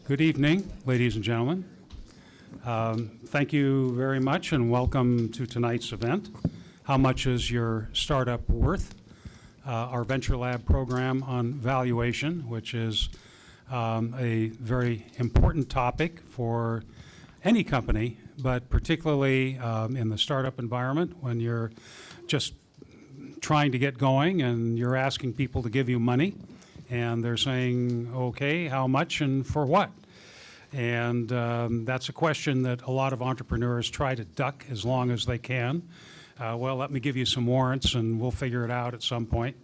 Good evening, ladies and gentlemen. Thank you very much and welcome to tonight's event. How much is your startup worth? Our Venture Lab program on valuation, which is a very important topic for any company, but particularly in the startup environment when you're just trying to get going and you're asking people to give you money and they're saying, okay, how much and for what? And that's a question that a lot of entrepreneurs try to duck as long as they can. Well, let me give you some warrants and we'll figure it out at some point.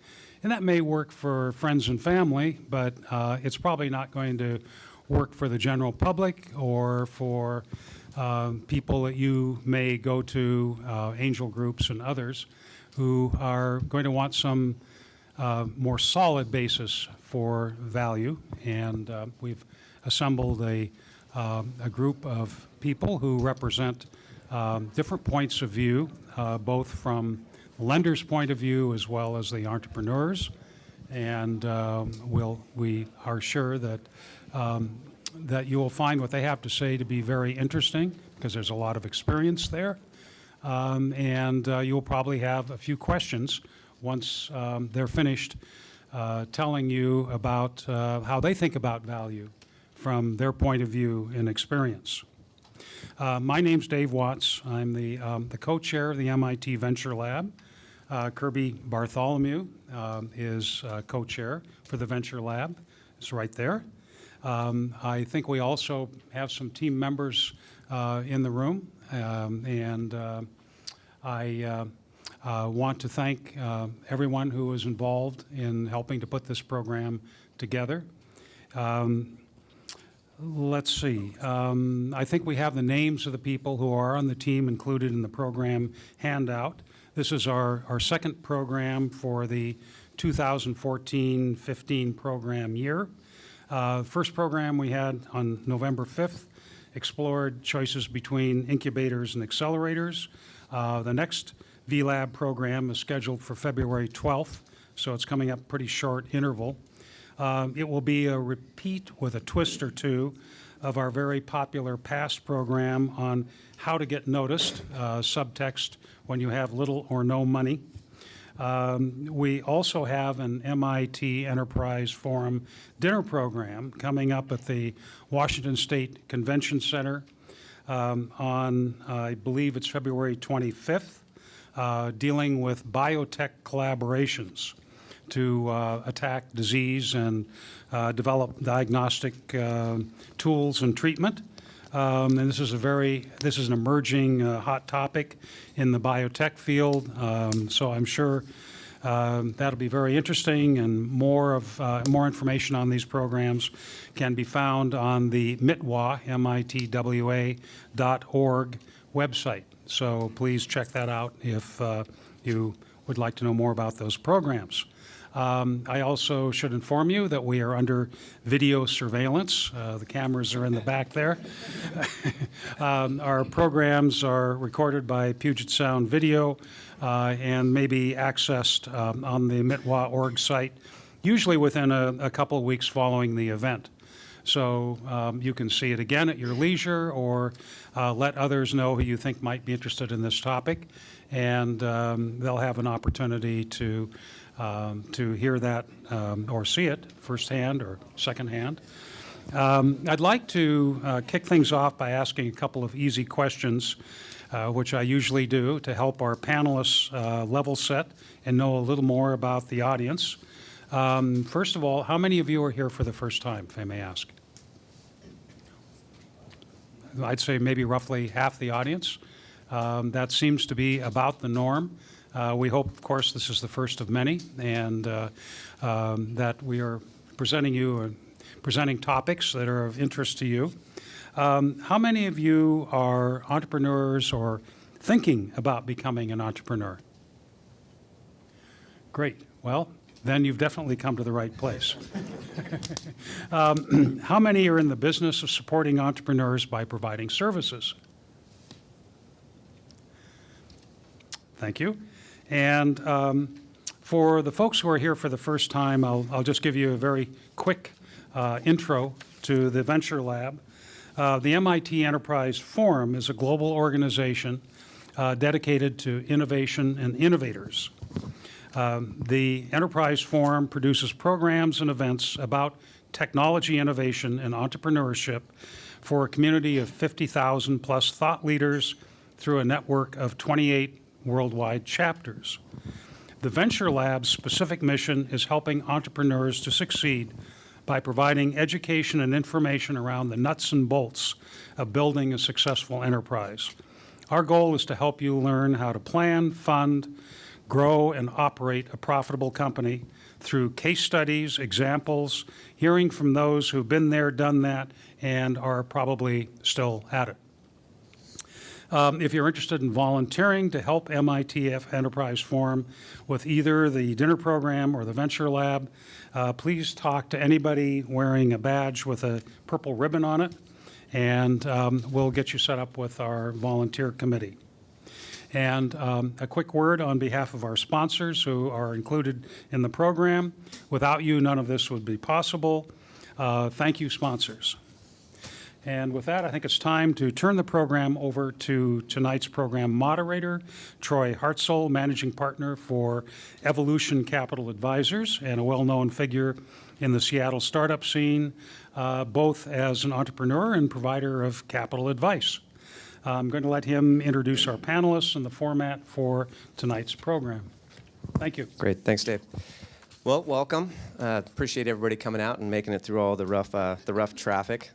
And that may work for friends and family, but it's probably not going to work for the general public or for people that you may go to, angel groups and others, who are going to want some more solid basis for value. And we've assembled a group of people who represent different points of view, both from the lender's point of view as well as the entrepreneurs. And we are sure that that you will find what they have to say to be very interesting, because there's a lot of experience there. And you'll probably have a few questions once they're finished telling you about how they think about value from their point of view and experience. My name's Dave Watts. I'm the co-chair of the MIT Venture Lab. Kirby Bartholomew is co-chair for the Venture Lab. It's right there. I think we also have some team members in the room, and I want to thank everyone who was involved in helping to put this program together. Let's see. I think we have the names of the people who are on the team included in the program handout. This is our second program for the 2014-15 program year. First program we had on November 5th explored choices between incubators and accelerators. The next VLab program is scheduled for February 12th, so it's coming up pretty short interval. It will be a repeat with a twist or two of our very popular past program on how to get noticed, subtext when you have little or no money. We also have an MIT Enterprise Forum dinner program coming up at the Washington State Convention Center on, I believe it's February 25th, dealing with biotech collaborations to attack disease and develop diagnostic tools and treatment. And this is an emerging hot topic in the biotech field. So I'm sure that'll be very interesting, and more information on these programs can be found on the MITWA, mitwa.org website. So please check that out if you would like to know more about those programs. I also should inform you that we are under video surveillance. The cameras are in the back there. Our programs are recorded by Puget Sound Video and may be accessed on the mitwa.org site, usually within a couple of weeks following the event. So you can see it again at your leisure, or let others know who you think might be interested in this topic, and they'll have an opportunity to hear that or see it firsthand or secondhand. I'd like to kick things off by asking a couple of easy questions, which I usually do to help our panelists level set and know a little more about the audience. First of all, how many of you are here for the first time, if I may ask? I'd say maybe roughly half the audience. That seems to be about the norm. We hope, of course, this is the first of many, and that we are presenting topics that are of interest to you. How many of you are entrepreneurs or thinking about becoming an entrepreneur? Great. Well, then you've definitely come to the right place. How many are in the business of supporting entrepreneurs by providing services? Thank you. And for the folks who are here for the first time, I'll just give you a very quick intro to the Venture Lab. The MIT Enterprise Forum is a global organization dedicated to innovation and innovators. The Enterprise Forum produces programs and events about technology innovation and entrepreneurship for a community of 50,000 plus thought leaders through a network of 28 worldwide chapters. The Venture Lab's specific mission is helping entrepreneurs to succeed by providing education and information around the nuts and bolts of building a successful enterprise. Our goal is to help you learn how to plan, fund, grow, and operate a profitable company through case studies, examples, hearing from those who've been there, done that, and are probably still at it. If you're interested in volunteering to help MIT Enterprise Forum with either the dinner program or the Venture Lab, please talk to anybody wearing a badge with a purple ribbon on it, and we'll get you set up with our volunteer committee. And a quick word on behalf of our sponsors who are included in the program. Without you, none of this would be possible. Thank you, sponsors. And with that, I think it's time to turn the program over to tonight's program moderator, Troy Hartzell, Managing Partner for Evolution Capital Advisors and a well-known figure in the Seattle startup scene, both as an entrepreneur and provider of capital advice. I'm going to let him introduce our panelists and the format for tonight's program. Thank you. Great. Thanks, Dave. Well, welcome. Appreciate everybody coming out and making it through all the rough traffic.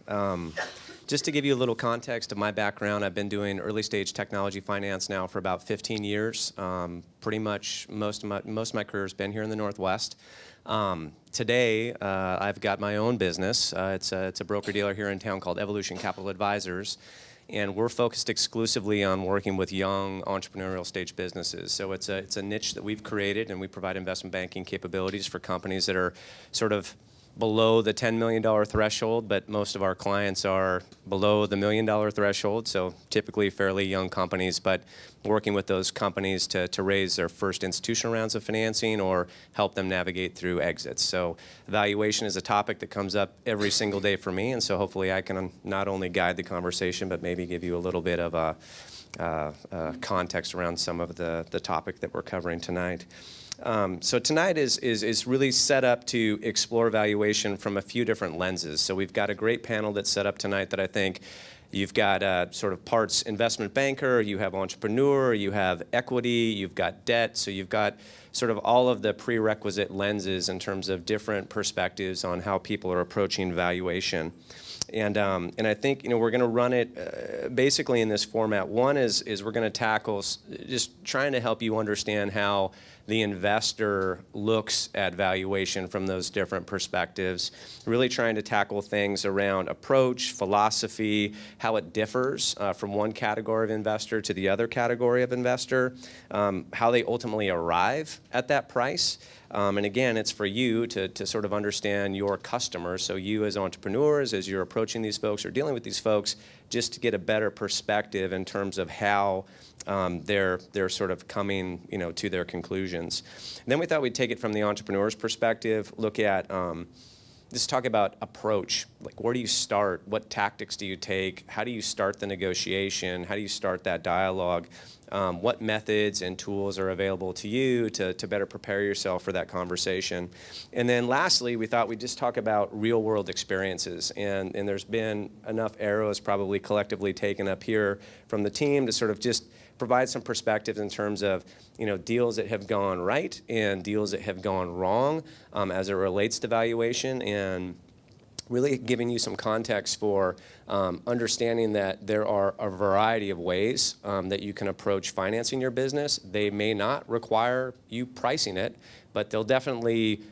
Just to give you a little context of my background, I've been doing early stage technology finance now for about 15 years. Pretty much most of my career has been here in the Northwest. Today, I've got my own business. It's a broker-dealer here in town called Evolution Capital Advisors. And we're focused exclusively on working with young entrepreneurial stage businesses. So it's a niche that we've created, and we provide investment banking capabilities for companies that are sort of below the $10 million threshold, but most of our clients are below the $1 million threshold, so typically fairly young companies, but working with those companies to raise their first institutional rounds of financing or help them navigate through exits. So valuation is a topic that comes up every single day for me, and so hopefully I can not only guide the conversation, but maybe give you a little bit of a context around some of the topic that we're covering tonight. So tonight is really set up to explore valuation from a few different lenses. So we've got a great panel that's set up tonight that I think you've got sort of parts investment banker, you have entrepreneur, you have equity, you've got debt. So you've got sort of all of the prerequisite lenses in terms of different perspectives on how people are approaching valuation. And I think we're going to run it basically in this format. One is we're going to tackle just trying to help you understand how the investor looks at valuation from those different perspectives, really trying to tackle things around approach, philosophy, how it differs from one category of investor to the other category of investor, how they ultimately arrive at that price. And again, it's for you to sort of understand your customers. So you as entrepreneurs, as you're approaching these folks or dealing with these folks, just to get a better perspective in terms of how they're sort of coming to their conclusions. And then we thought we'd take it from the entrepreneur's perspective, look at just talk about approach. Like, where do you start? What tactics do you take? How do you start the negotiation? How do you start that dialogue? What methods and tools are available to you to better prepare yourself for that conversation? And then lastly, we thought we'd just talk about real world experiences. And there's been enough arrows probably collectively taken up here from the team to sort of just provide some perspective in terms of deals that have gone right and deals that have gone wrong as it relates to valuation, and really giving you some context for understanding that there are a variety of ways that you can approach financing your business. They may not require you pricing it, but they'll definitely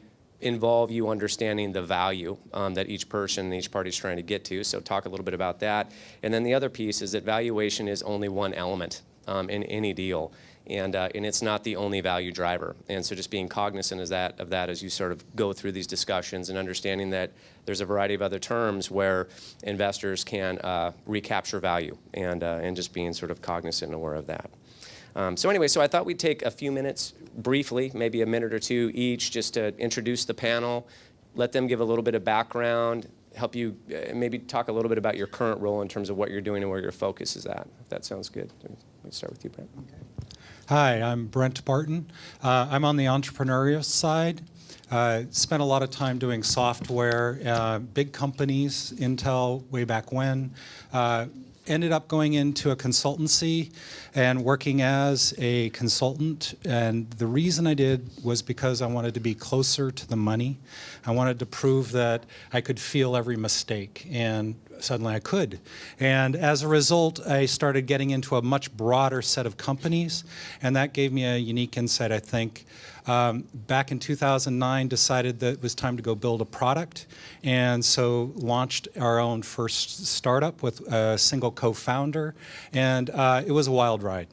involve you understanding the value that each person and each party is trying to get to. So talk a little bit about that. And then the other piece is that valuation is only one element in any deal. And it's not the only value driver. And so just being cognizant of that as you sort of go through these discussions and understanding that there's a variety of other terms where investors can recapture value, and just being sort of cognizant and aware of that. So anyway, so I thought we'd take a few minutes briefly, maybe a minute or two each, just to introduce the panel, let them give a little bit of background, help you maybe talk a little bit about your current role in terms of what you're doing and where your focus is at, if that sounds good. Let's start with you, Brent. Hi, I'm Brent Barton. I'm on the entrepreneurial side. Spent a lot of time doing software, big companies, Intel way back when. Ended up going into a consultancy and working as a consultant. And the reason I did was because I wanted to be closer to the money. I wanted to prove that I could feel every mistake, and suddenly I could. And as a result, I started getting into a much broader set of companies, and that gave me a unique insight, I think. Back in 2009, decided that it was time to go build a product, and so launched our own first startup with a single co-founder, and it was a wild ride.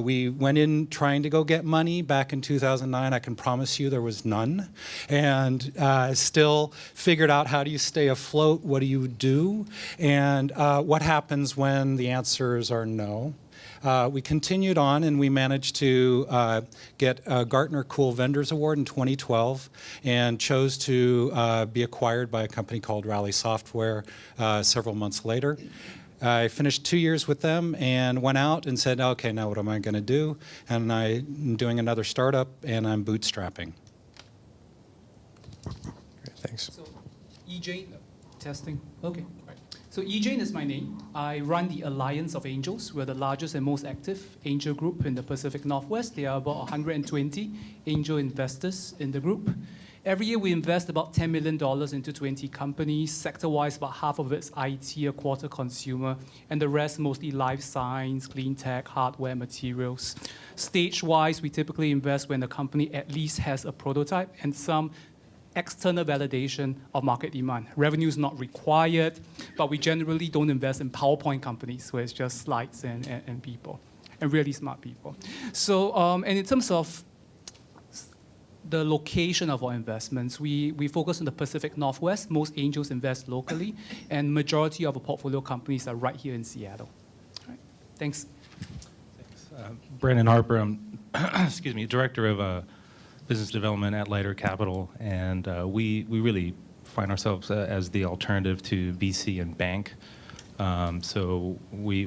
We went in trying to go get money back in 2009. I can promise you there was none, and still figured out how do you stay afloat, what do you do, and what happens when the answers are no. We continued on, and we managed to get a Gartner Cool Vendors Award in 2012 and chose to be acquired by a company called Rally Software several months later. I finished 2 years with them and went out and said, okay, now what am I going to do? And I'm doing another startup, and I'm bootstrapping. Great, thanks. So, EJ, testing. Okay. So EJ is my name. I run the Alliance of Angels. We're the largest and most active angel group in the Pacific Northwest. There are about 120 angel investors in the group. Every year we invest about $10 million into 20 companies. Sector-wise, about half of it's IT, a quarter consumer, and the rest mostly life science, clean tech, hardware, materials. Stage-wise, we typically invest when the company at least has a prototype and some external validation of market demand. Revenue is not required, but we generally don't invest in PowerPoint companies where it's just slides and people, and really smart people. So, and in terms of the location of our investments, we focus on the Pacific Northwest. Most angels invest locally, and majority of our portfolio companies are right here in Seattle. All right. Thanks. Brandon Harper, I'm excuse me, Director of Business Development at Lighter Capital, and we really find ourselves as the alternative to VC and bank. So we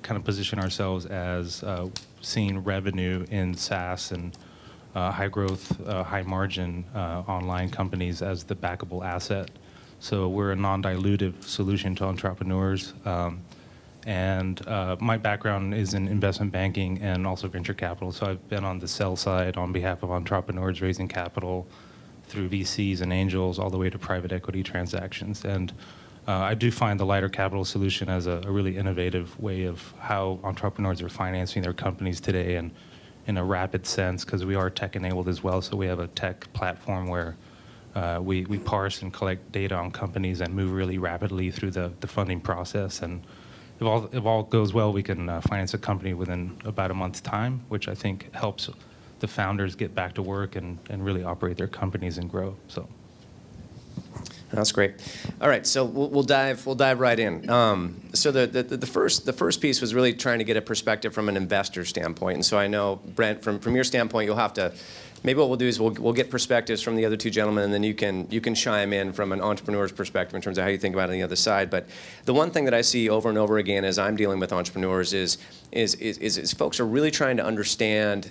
kind of position ourselves as seeing revenue in SaaS and high growth, high margin online companies as the backable asset. So we're a non-dilutive solution to entrepreneurs. And my background is in investment banking and also venture capital. So I've been on the sell side on behalf of entrepreneurs raising capital through VCs and angels all the way to private equity transactions. And I do find the Lighter Capital solution as a really innovative way of how entrepreneurs are financing their companies today, and in a rapid sense, because we are tech enabled as well. So we have a tech platform where we parse and collect data on companies and move really rapidly through the funding process. And if all goes well, we can finance a company within about a month's time, which I think helps the founders get back to work and really operate their companies and grow. So that's great. All right, so we'll dive right in. So the first piece was really trying to get a perspective from an investor standpoint. And so I know, Brent, from your standpoint, you'll have to. Maybe what we'll do is we'll get perspectives from the other two gentlemen, and then you can chime in from an entrepreneur's perspective in terms of how you think about it on the other side. But the one thing that I see over and over again as I'm dealing with entrepreneurs is folks are really trying to understand,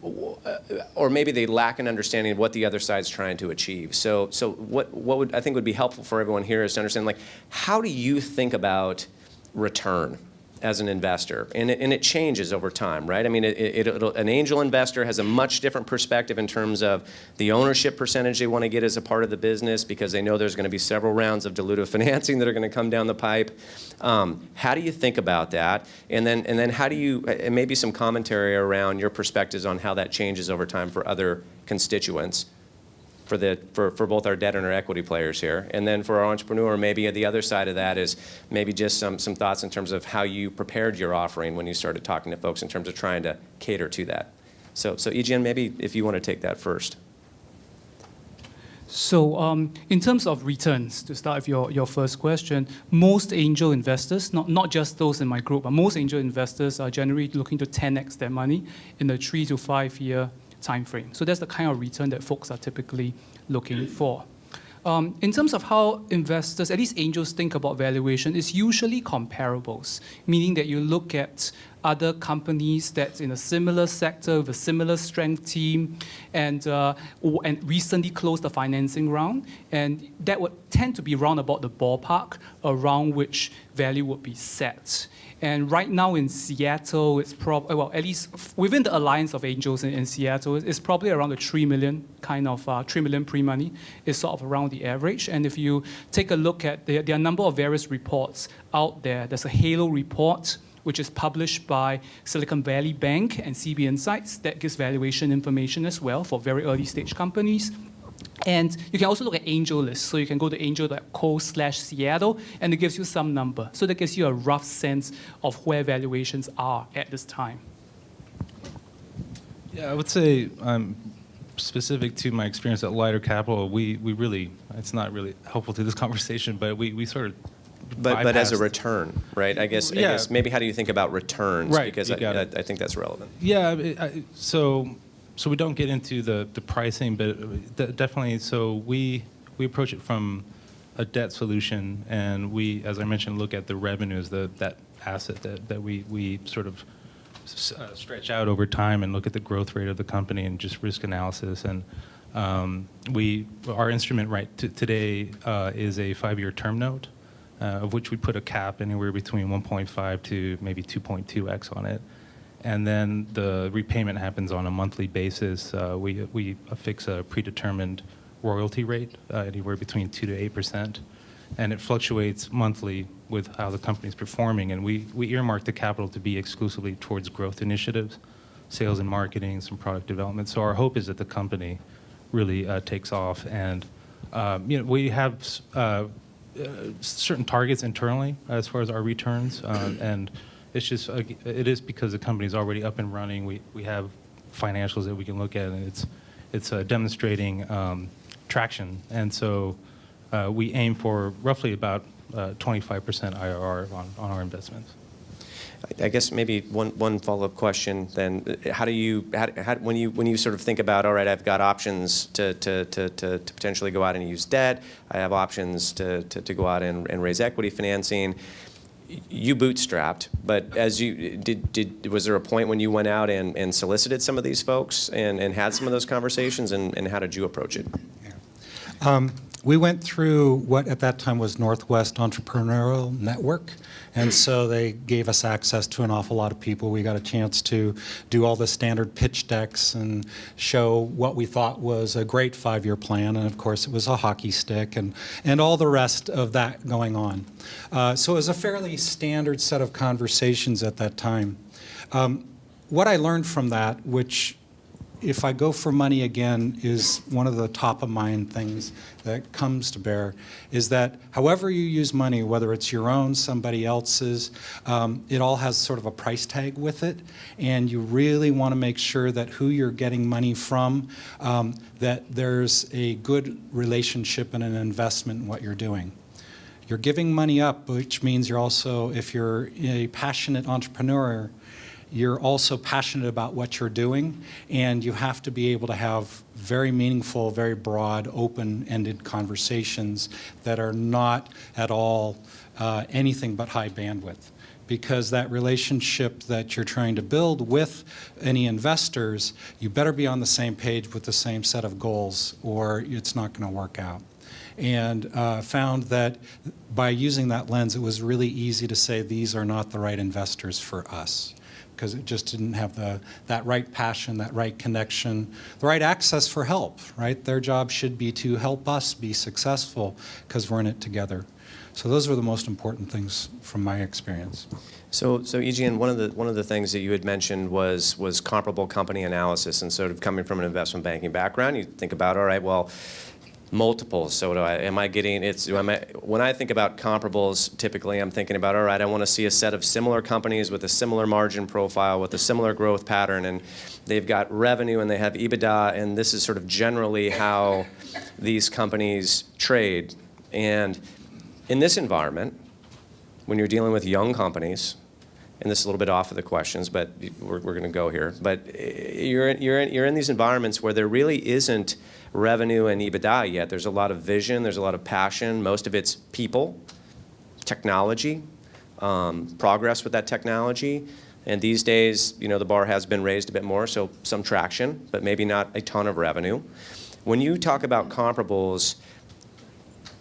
or maybe they lack an understanding of what the other side's trying to achieve. So what would I think would be helpful for everyone here is to understand, like, how do you think about return as an investor? And it changes over time, right? I mean, an angel investor has a much different perspective in terms of the ownership percentage they want to get as a part of the business, because they know there's going to be several rounds of dilutive financing that are going to come down the pipe. How do you think about that? And then how do you, and maybe some commentary around your perspectives on how that changes over time for other constituents, for both our debt and our equity players here. And then for our entrepreneur, maybe the other side of that is maybe just some thoughts in terms of how you prepared your offering when you started talking to folks in terms of trying to cater to that. So Eugene, maybe if you want to take that first. So in terms of returns, to start with your first question, most angel investors, not just those in my group, but most angel investors are generally looking to 10x their money in a 3 to 5 year time frame. So that's the kind of return that folks are typically looking for. In terms of how investors, at least angels, think about valuation, it's usually comparables, meaning that you look at other companies that's in a similar sector with a similar strength team and recently closed the financing round. And that would tend to be round about the ballpark around which value would be set. And right now in Seattle, it's probably, well, at least within the Alliance of Angels in Seattle, it's probably around the 3 million kind of, 3 million pre-money is sort of around the average. And if you take a look at, there are a number of various reports out there. There's a Halo report, which is published by Silicon Valley Bank and CB Insights that gives valuation information as well for very early stage companies. And you can also look at AngelList. So you can go to angel.co/Seattle, and it gives you some number. So that gives you a rough sense of where valuations are at this time. Yeah, I would say specific to my experience at Lighter Capital, we really, it's not really helpful to this conversation, but we sort of But as a bypassed- return, right? I guess maybe how do you think about returns? Right, Because you got it. I think that's relevant. Yeah, so we don't get into the pricing, but definitely, so we approach it from a debt solution, and we, as I mentioned, look at the revenues, that asset that we sort of stretch out over time and look at the growth rate of the company and just risk analysis. And our instrument today is a 5-year term note, of which we put a cap anywhere between 1.5 to maybe 2.2x on it. And then the repayment happens on a monthly basis. We affix a predetermined royalty rate, anywhere between 2 to 8%. And it fluctuates monthly with how the company's performing. And we earmark the capital to be exclusively towards growth initiatives, sales and marketing, some product development. So our hope is that the company really takes off. And we have certain targets internally as far as our returns. And it's just, it is because the company's already up and running. We have financials that we can look at, and it's demonstrating traction. And so we aim for roughly about 25% IRR on our investments. I guess maybe one follow-up question then. How do you, when you sort of think about, all right, I've got options to potentially go out and use debt, I have options to go out and raise equity financing. You bootstrapped, but as you was there a point when you went out and solicited some of these folks and had some of those conversations, and how did you approach it? Yeah. We went through what at that time was Northwest Entrepreneurial Network, and so they gave us access to an awful lot of people. We got a chance to do all the standard pitch decks and show what we thought was a great 5-year plan, and of course it was a hockey stick and all the rest of that going on. So it was a fairly standard set of conversations at that time. What I learned from that, which if I go for money again, is one of the top of mind things that comes to bear, is that however you use money, whether it's your own, somebody else's, it all has sort of a price tag with it, and you really want to make sure that who you're getting money from, that there's a good relationship and an investment in what you're doing. You're giving money up, which means you're also, if you're a passionate entrepreneur, you're also passionate about what you're doing, and you have to be able to have very meaningful, very broad, open-ended conversations that are not at all anything but high bandwidth. Because that relationship that you're trying to build with any investors, you better be on the same page with the same set of goals, or it's not going to work out. And found that by using that lens, it was really easy to say these are not the right investors for us, because it just didn't have that right passion, that right connection, the right access for help, right? Their job should be to help us be successful because we're in it together. So those were the most important things from my experience. So Eugene, one of the things that you had mentioned was comparable company analysis, and sort of coming from an investment banking background, you think about, all right, well, multiples. So when I think about comparables, typically I'm thinking about, all right, I want to see a set of similar companies with a similar margin profile, with a similar growth pattern, and they've got revenue and they have EBITDA, and this is sort of generally how these companies trade. And in this environment, when you're dealing with young companies and this is a little bit off of the questions, but we're going to go here. But you're in these environments where there really isn't revenue and EBITDA yet. There's a lot of vision, there's a lot of passion. Most of it's people, technology, progress with that technology. And these days, you know, the bar has been raised a bit more, so some traction, but maybe not a ton of revenue. When you talk about comparables,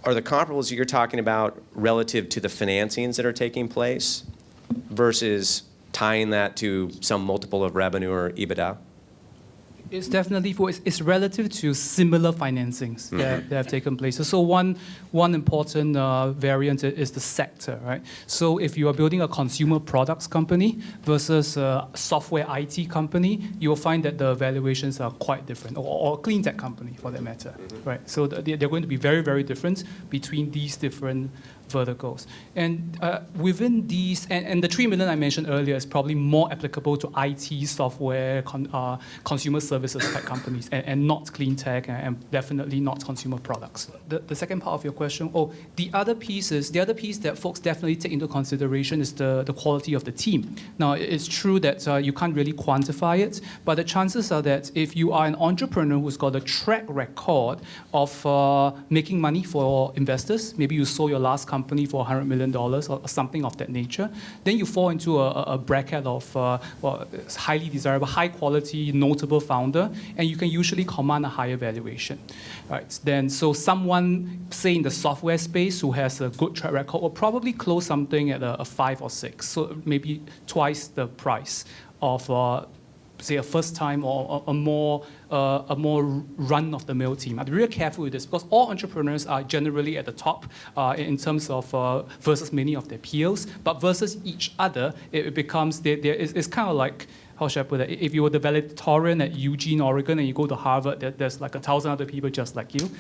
are the comparables you're talking about relative to the financings that are taking place versus tying that to some multiple of revenue or EBITDA? It's definitely it's relative to similar financings that have taken place. So one important variant is the sector, right? So if you are building a consumer products company versus a software IT company, you will find that the valuations are quite different, or a clean tech company for that matter, right? So they're going to be very, very different between these different verticals. And within these, and the 3 million I mentioned earlier is probably more applicable to IT, software, consumer services type companies, and not clean tech, and definitely not consumer products. The second part of your question, the other piece that folks definitely take into consideration is the quality of the team. Now, it's true that you can't really quantify it, but the chances are that if you are an entrepreneur who's got a track record of making money for investors, maybe you sold your last company for $100 million or something of that nature, then you fall into a bracket of highly desirable, high quality, notable founder, and you can usually command a higher valuation. Right? Then, so someone, say in the software space who has a good track record will probably close something at a 5 or 6, so maybe twice the price of say a first time or a more run-of-the-mill team. I'd be real careful with this because all entrepreneurs are generally at the top in terms of versus many of their peers, but versus each other, it becomes it's kind of like, how should I put it? If you were the valedictorian at Eugene, Oregon, and you go to Harvard, there's like 1,000 other people just like you.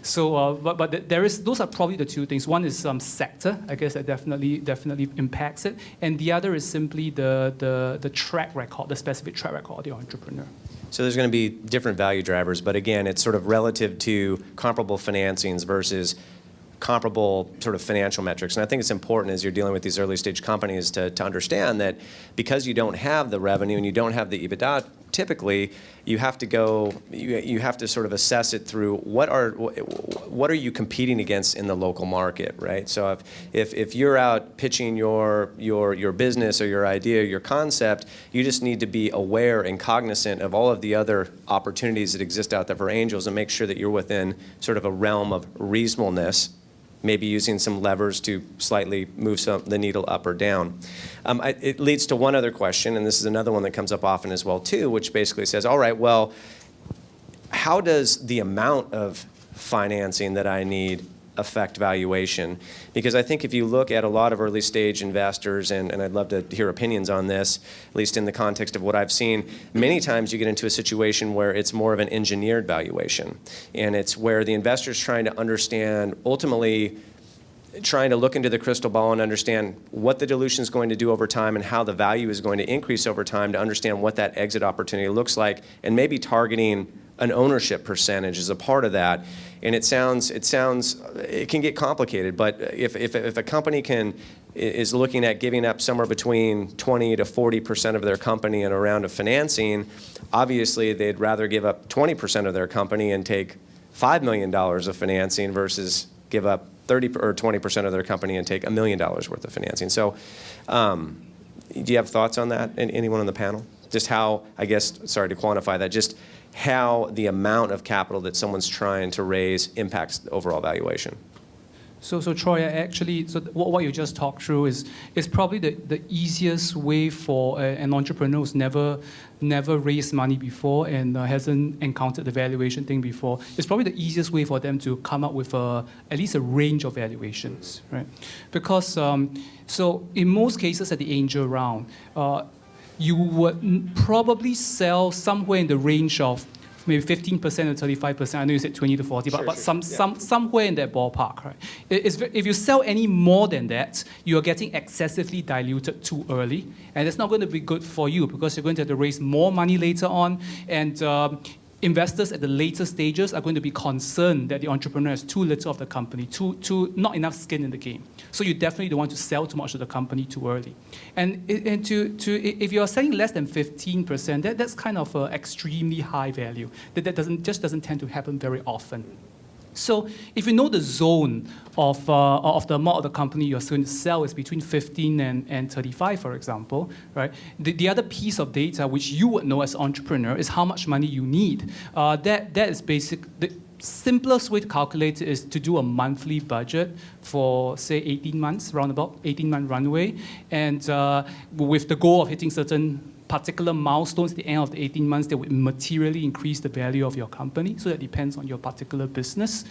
So, but those are probably the two things. One is sector, I guess that definitely impacts it, and the other is simply the track record, the specific track record of the entrepreneur. So there's going to be different value drivers, but again, it's sort of relative to comparable financings versus comparable sort of financial metrics. And I think it's important as you're dealing with these early stage companies to understand that because you don't have the revenue and you don't have the EBITDA, typically you have to sort of assess it through what are you competing against in the local market, right? So if you're out pitching your business or your idea, your concept, you just need to be aware and cognizant of all of the other opportunities that exist out there for angels and make sure that you're within sort of a realm of reasonableness, maybe using some levers to slightly move the needle up or down. It leads to one other question, and this is another one that comes up often as well too, which basically says, all right, well, how does the amount of financing that I need affect valuation? Because I think if you look at a lot of early stage investors, and I'd love to hear opinions on this, at least in the context of what I've seen, many times you get into a situation where it's more of an engineered valuation. And it's where the investor's trying to understand, ultimately trying to look into the crystal ball and understand what the dilution is going to do over time and how the value is going to increase over time to understand what that exit opportunity looks like, and maybe targeting an ownership percentage as a part of that. And it can get complicated, but if a company is looking at giving up somewhere between 20 to 40% of their company in a round of financing, obviously they'd rather give up 20% of their company and take $5 million of financing versus give up 30 or 20% of their company and take $1 million worth of financing. So do you have thoughts on that? Anyone on the panel? Just how, I guess, sorry to quantify that, just how the amount of capital that someone's trying to raise impacts the overall valuation. So Troy, actually, so what you just talked through is probably the easiest way for an entrepreneur who's never raised money before and hasn't encountered the valuation thing before. It's probably the easiest way for them to come up with at least a range of valuations, right? Because so in most cases at the angel round, you would probably sell somewhere in the range of maybe 15% or 35%. I know you said 20 to 40, but somewhere in that ballpark, right? If you sell any more than that, you're getting excessively diluted too early, and it's not going to be good for you because you're going to have to raise more money later on, and investors at the later stages are going to be concerned that the entrepreneur has too little of the company, not enough skin in the game. So you definitely don't want to sell too much of the company too early. And if you're selling less than 15%, that's kind of an extremely high value. That doesn't tend to happen very often. So if you know the zone of the amount of the company you're going to sell is between 15 and 35, for example, right? The other piece of data which you would know as an entrepreneur is how much money you need. That is basic. The simplest way to calculate it is to do a monthly budget for, say, 18 months, roundabout 18-month runway, and with the goal of hitting certain particular milestones at the end of the 18 months that would materially increase the value of your company. So that depends on your particular business.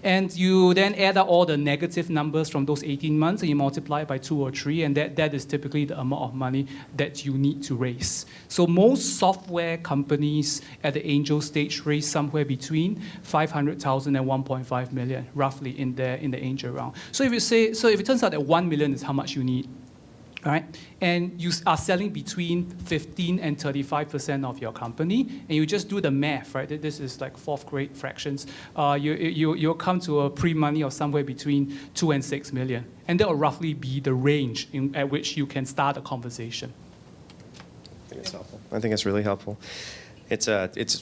And you then add up all the negative numbers from those 18 months and you multiply it by 2 or 3, and that is typically the amount of money that you need to raise. So most software companies at the angel stage raise somewhere between 500,000 and 1.5 million, roughly in the angel round. So if it turns out that 1 million is how much you need, right? And you are selling between 15 and 35% of your company, and you just do the math, right? This is like 4th grade fractions. You'll come to a pre-money of somewhere between 2 and 6 million. And that will roughly be the range at which you can start a conversation. I think it's helpful. I think it's really helpful. It's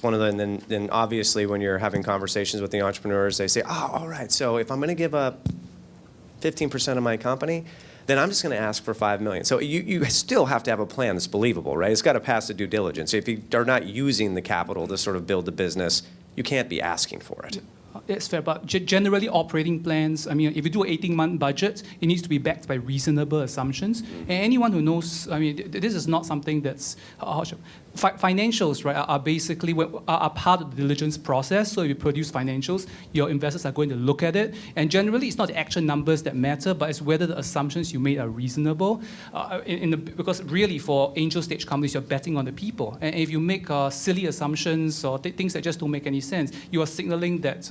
one of the, and then obviously when you're having conversations with the entrepreneurs, they say, oh, all right, so if I'm going to give up 15% of my company, then I'm just going to ask for $5 million. So you still have to have a plan that's believable, right? It's got to pass the due diligence. If you are not using the capital to sort of build the business, you can't be asking for it. It's fair, but generally operating plans, I mean, if you do an 18-month budget, it needs to be backed by reasonable assumptions. And anyone who knows, I mean, this is not something that's, financials, right, are basically are part of the diligence process. So if you produce financials, your investors are going to look at it. And generally, it's not the actual numbers that matter, but it's whether the assumptions you made are reasonable. Because really, for angel stage companies, you're betting on the people. And if you make silly assumptions or things that just don't make any sense, you are signaling that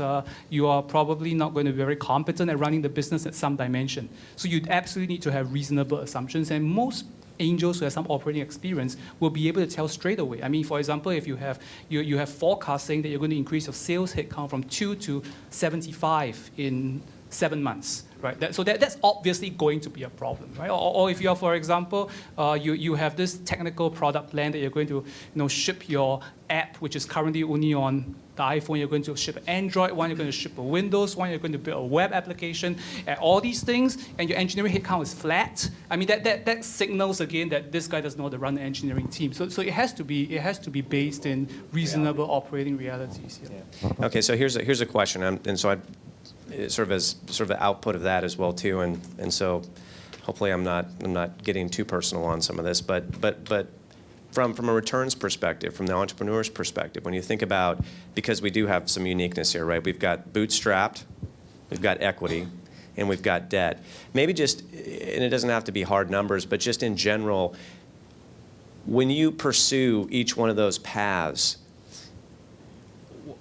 you are probably not going to be very competent at running the business at some dimension. So you absolutely need to have reasonable assumptions. And most angels who have some operating experience will be able to tell straight away. I mean, for example, if you have forecasting that you're going to increase your sales headcount from 2 to 75 in 7 months, right? So that's obviously going to be a problem, right? Or if you are, for example, you have this technical product plan that you're going to ship your app, which is currently only on the iPhone, you're going to ship an Android one, you're going to ship a Windows one, you're going to build a web application, and all these things, and your engineering headcount is flat. I mean, that signals again that this guy doesn't know how to run an engineering team. So it has to be based in reasonable operating realities. Yeah. Okay, so here's a question, and so sort of the output of that as well too, and so hopefully I'm not getting too personal on some of this, but from a returns perspective, from the entrepreneur's perspective, when you think about, because we do have some uniqueness here, right? We've got bootstrapped, we've got equity, and we've got debt. Maybe just, and it doesn't have to be hard numbers, but just in general, when you pursue each one of those paths,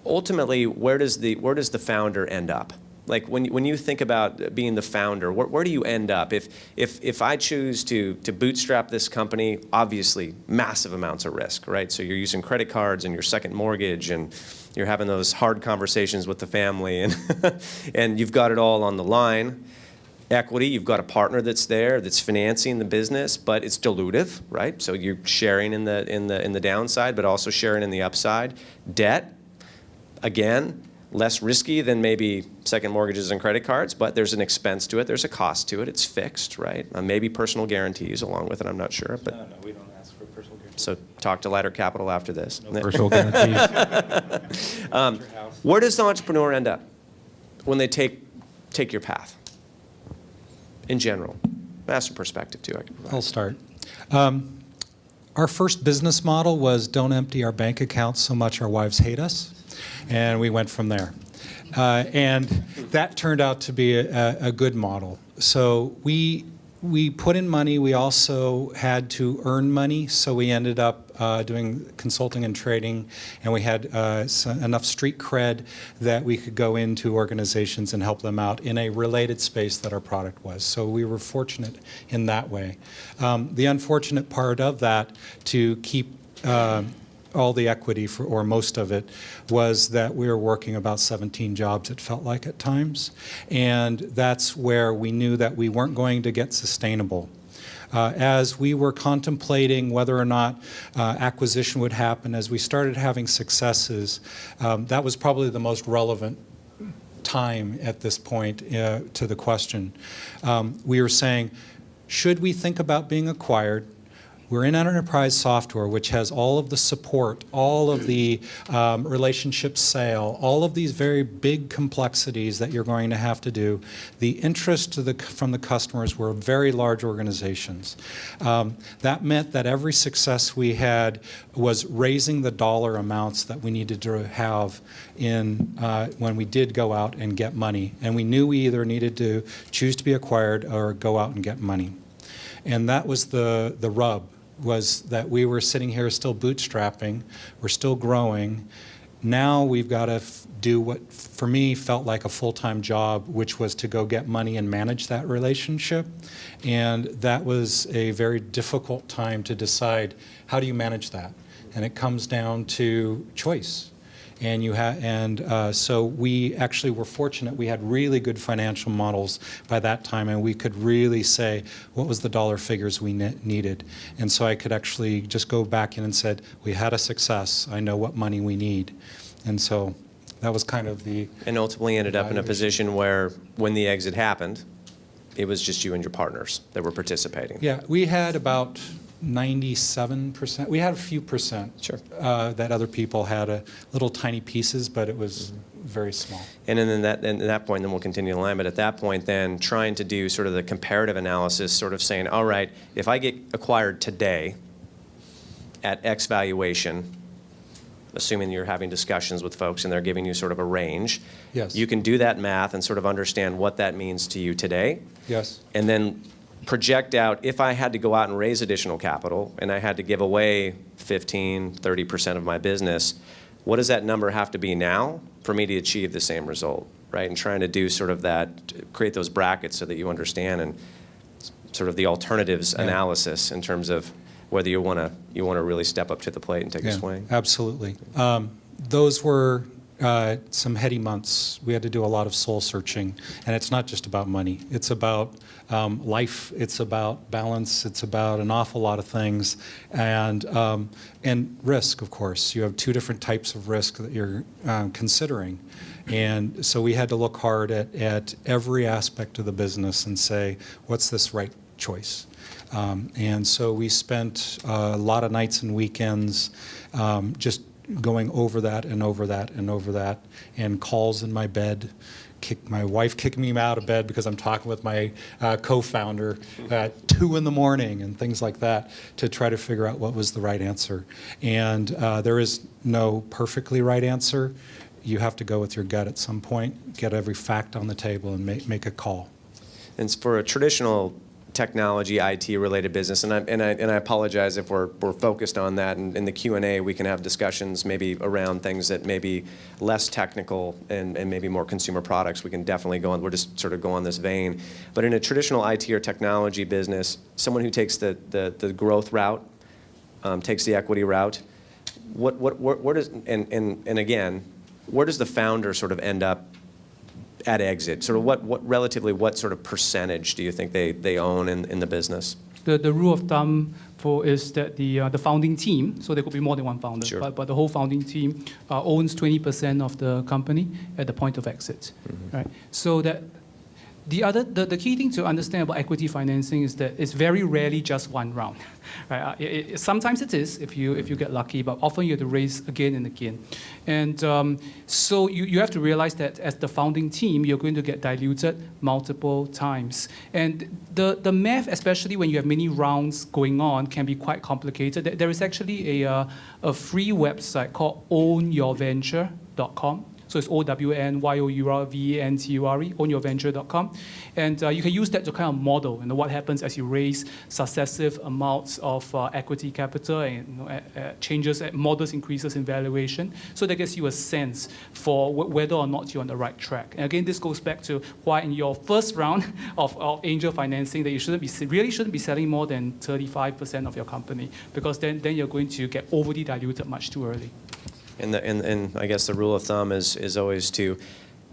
ultimately, where does the founder end up? Like when you think about being the founder, where do you end up? If I choose to bootstrap this company, obviously massive amounts of risk, right? So you're using credit cards and your second mortgage, and you're having those hard conversations with the family, and and you've got it all on the line. Equity, you've got a partner that's there that's financing the business, but it's dilutive, right? So you're sharing in the downside, but also sharing in the upside. Debt, again, less risky than maybe second mortgages and credit cards, but there's an expense to it, there's a cost to it, it's fixed, right? Maybe personal guarantees along with it, I'm not sure. But No, we don't ask for personal guarantees. So talk to Lighter Capital after this. No personal guarantees. Where does the entrepreneur end up when they take your path? In general, that's a perspective too I can provide. I'll start. Our first business model was don't empty our bank accounts so much our wives hate us, and we went from there. And that turned out to be a good model. So we put in money. We also had to earn money, so we ended up doing consulting and trading, and we had enough street cred that we could go into organizations and help them out in a related space that our product was. So we were fortunate in that way. The unfortunate part of that, to keep all the equity for, or most of it, was that we were working about 17 jobs, it felt like at times. And that's where we knew that we weren't going to get sustainable. As we were contemplating whether or not acquisition would happen, as we started having successes, that was probably the most relevant time at this point to the question. We were saying, should we think about being acquired? We're in enterprise software, which has all of the support, all of the relationship sale, all of these very big complexities that you're going to have to do. The interest from the customers were very large organizations. That meant that every success we had was raising the dollar amounts that we needed to have in when we did go out and get money. And we knew we either needed to choose to be acquired or go out and get money. And that was the rub, was that we were sitting here still bootstrapping, we're still growing. Now we've got to do what, for me, felt like a full-time job, which was to go get money and manage that relationship. And that was a very difficult time to decide, how do you manage that? And it comes down to choice. And so we actually were fortunate. We had really good financial models by that time, and we could really say what was the dollar figures we needed. And so I could actually just go back in and said, we had a success. I know what money we need. And so that was kind of the... And ultimately ended up in a position where when the exit happened, it was just you and your partners that were participating. Yeah, we had about 97%. We had a few percent. Sure. That other people had little tiny pieces, but it was very small. And then at that point, then we'll continue the line, but at that point then trying to do sort of the comparative analysis, sort of saying, all right, if I get acquired today at X valuation, assuming you're having discussions with folks and they're giving you sort of a range, Yes. you can do that math and sort of understand what that means to you today. Yes. And then project out, if I had to go out and raise additional capital and I had to give away 15, 30% of my business, what does that number have to be now for me to achieve the same result, right? And trying to do sort of that, create those brackets so that you understand and sort of the alternatives analysis in terms of whether you want to really step up to the plate and take a swing. Absolutely. Those were some heady months. We had to do a lot of soul searching, and it's not just about money. It's about life. It's about balance. It's about an awful lot of things, and risk, of course. You have two different types of risk that you're considering, and so we had to look hard at every aspect of the business and say, what's this right choice? And so we spent a lot of nights and weekends just going over that and over that and over that, and calls in my bed, my wife kicking me out of bed because I'm talking with my co-founder at 2 in the morning and things like that to try to figure out what was the right answer. And there is no perfectly right answer. You have to go with your gut at some point, get every fact on the table, and make a call. And for a traditional technology, IT-related business, and I apologize if we're focused on that. And in the Q&A, we can have discussions maybe around things that may be less technical and maybe more consumer products. We can definitely go on. We'll just sort of go on this vein. But in a traditional IT or technology business, someone who takes the growth route, takes the equity route, where does and again, where does the founder sort of end up at exit? Sort of what sort of percentage do you think they own in the business? The rule of thumb is that the founding team, so there could be more than one founder, Sure. but the whole founding team owns 20% of the company at the point of exit, right? So that the key thing to understand about equity financing is that it's very rarely just one round, right? Sometimes it is if you get lucky, but often you have to raise again and again. And so you have to realize that as the founding team, you're going to get diluted multiple times. And the math, especially when you have many rounds going on, can be quite complicated. There is actually a free website called ownyourventure.com. So it's OWNYOURVENTURE, ownyourventure.com. And you can use that to kind of model what happens as you raise successive amounts of equity capital and changes, modest increases in valuation. So that gives you a sense for whether or not you're on the right track. And again, this goes back to why in your first round of angel financing that you really shouldn't be selling more than 35% of your company, because then you're going to get overly diluted much too early. And I guess the rule of thumb is always to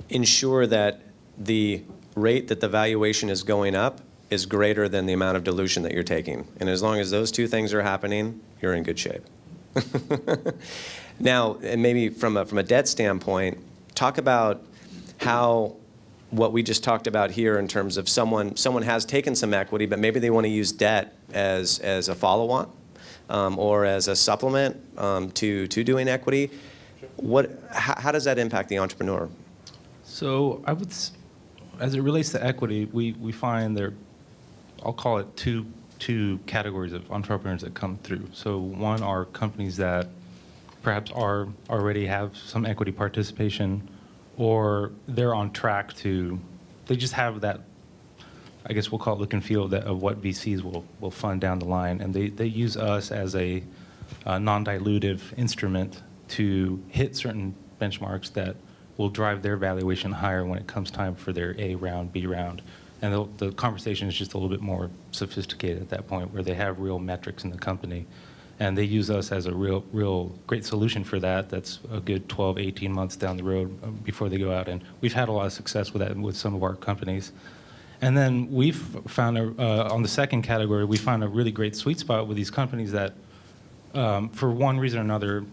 ensure that the rate that the valuation is going up is greater than the amount of dilution that you're taking. And as long as those two things are happening, you're in good shape. Now, and maybe from a debt standpoint, talk about how what we just talked about here in terms of someone has taken some equity, but maybe they want to use debt as a follow-on or as a supplement to doing equity. How does that impact the entrepreneur? So as it relates to equity, we find there, I'll call it two categories of entrepreneurs that come through. So one are companies that perhaps already have some equity participation, or they're on track they just have that, I guess we'll call it look and feel of what VCs will fund down the line. And they use us as a non-dilutive instrument to hit certain benchmarks that will drive their valuation higher when it comes time for their A round, B round. And the conversation is just a little bit more sophisticated at that point, where they have real metrics in the company. And they use us as a real great solution for that. That's a good 12, 18 months down the road before they go out. And we've had a lot of success with that with some of our companies. And then we've found, on the second category, we found a really great sweet spot with these companies that, for one reason or another,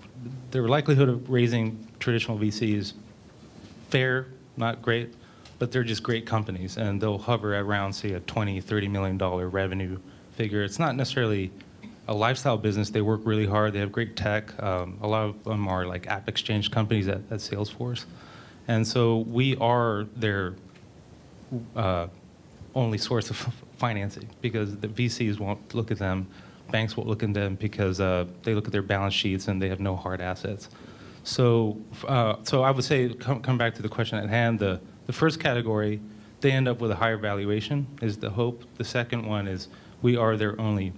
their likelihood of raising traditional VCs, fair, not great, but they're just great companies. And they'll hover around, say, a $20, $30 million revenue figure. It's not necessarily a lifestyle business. They work really hard. They have great tech. A lot of them are like app exchange companies at Salesforce. And so we are their only source of financing, because the VCs won't look at them. Banks won't look at them because they look at their balance sheets and they have no hard assets. So I would say, come back to the question at hand, the first category, they end up with a higher valuation is the hope. The second one is we are their only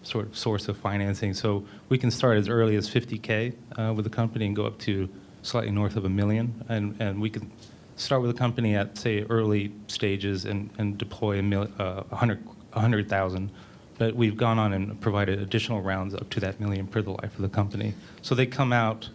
sort of source of financing. So we can start as early as $50K with a company and go up to slightly north of $1 million. And we can start with a company at, say, early stages and deploy 100,000. But we've gone on and provided additional rounds up to that $1 million per the life of the company. So they come out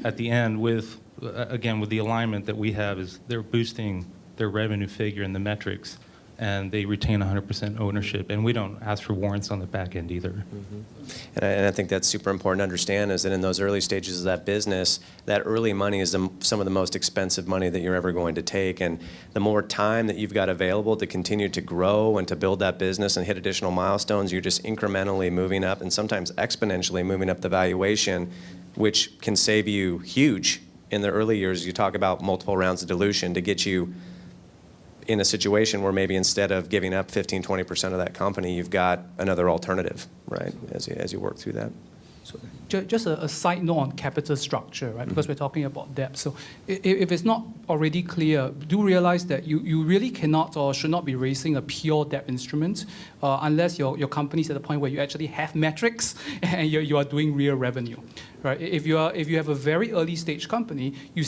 at the end with, again, with the alignment that we have, is they're boosting their revenue figure and the metrics, and they retain 100% ownership. And we don't ask for warrants on the back end either. Mm-hmm. And I think that's super important to understand, is that in those early stages of that business, that early money is some of the most expensive money that you're ever going to take. And the more time that you've got available to continue to grow and to build that business and hit additional milestones, you're just incrementally moving up and sometimes exponentially moving up the valuation, which can save you huge in the early years. You talk about multiple rounds of dilution to get you in a situation where maybe instead of giving up 15, 20% of that company, you've got another alternative, right, as you work through that. So just a side note on capital structure, right? Because we're talking about debt. So if it's not already clear, do realize that you really cannot or should not be raising a pure debt instrument unless your company is at the point where you actually have metrics and you are doing real revenue. Right? If you have a very early stage company, you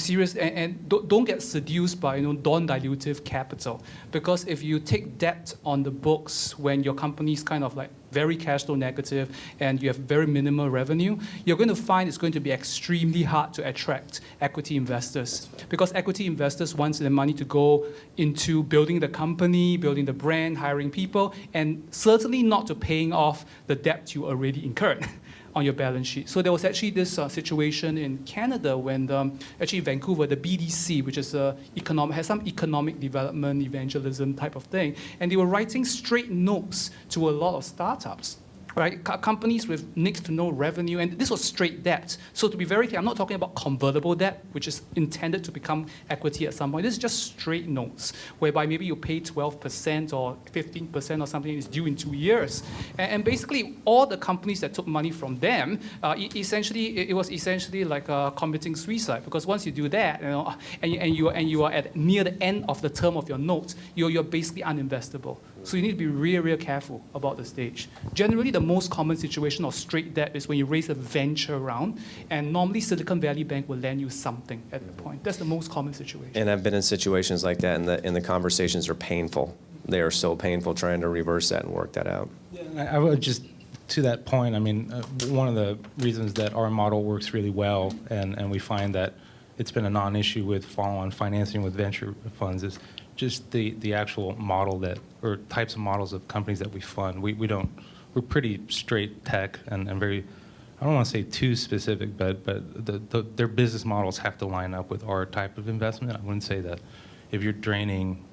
don't get seduced by non-dilutive capital, because if you take debt on the books when your company is kind of like very cash flow negative and you have very minimal revenue, you're going to find it's going to be extremely hard to attract equity investors, because equity investors want their money to go into building the company, building the brand, hiring people, and certainly not to paying off the debt you already incurred on your balance sheet. So there was actually this situation in Canada when actually Vancouver, the BDC, which is has some economic development, evangelism type of thing, and they were writing straight notes to a lot of startups right? Companies with next to no revenue, and this was straight debt. So to be very clear, I'm not talking about convertible debt, which is intended to become equity at some point. This is just straight notes, whereby maybe you pay 12% or 15% or something, is due in 2 years. And basically, all the companies that took money from them, it was essentially like committing suicide, because once you do that, and you are at near the end of the term of your note, you're basically uninvestable. So you need to be real careful about the stage. Generally, the most common situation of straight debt is when you raise a venture round, and normally Silicon Valley Bank will lend you something at the point. That's the most common situation. And I've been in situations like that, and the conversations are painful. They are so painful trying to reverse that and work that out. I would just, to that point, I mean, one of the reasons that our model works really well, and we find that it's been a non-issue with follow-on financing with venture funds, is just the actual model that, or types of models of companies that we fund. We're pretty straight tech and very, I don't want to say too specific, but their business models have to line up with our type of investment. I wouldn't say that if you're draining,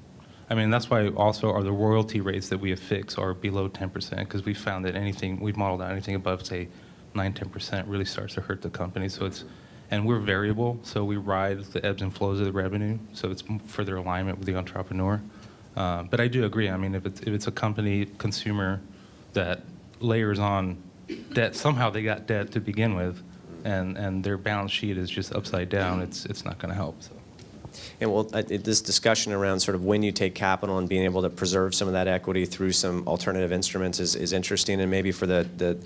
I mean, that's why also are the royalty rates that we have fixed are below 10%, because we found that we've modeled out anything above, say, 9-10% really starts to hurt the company. So and we're variable, so we ride the ebbs and flows of the revenue, so it's further alignment with the entrepreneur. But I do agree. I mean, if it's a company, consumer, that layers on debt, somehow they got debt to begin with, and their balance sheet is just upside down, it's not going to help. So. And well, this discussion around sort of when you take capital and being able to preserve some of that equity through some alternative instruments is interesting, and maybe for the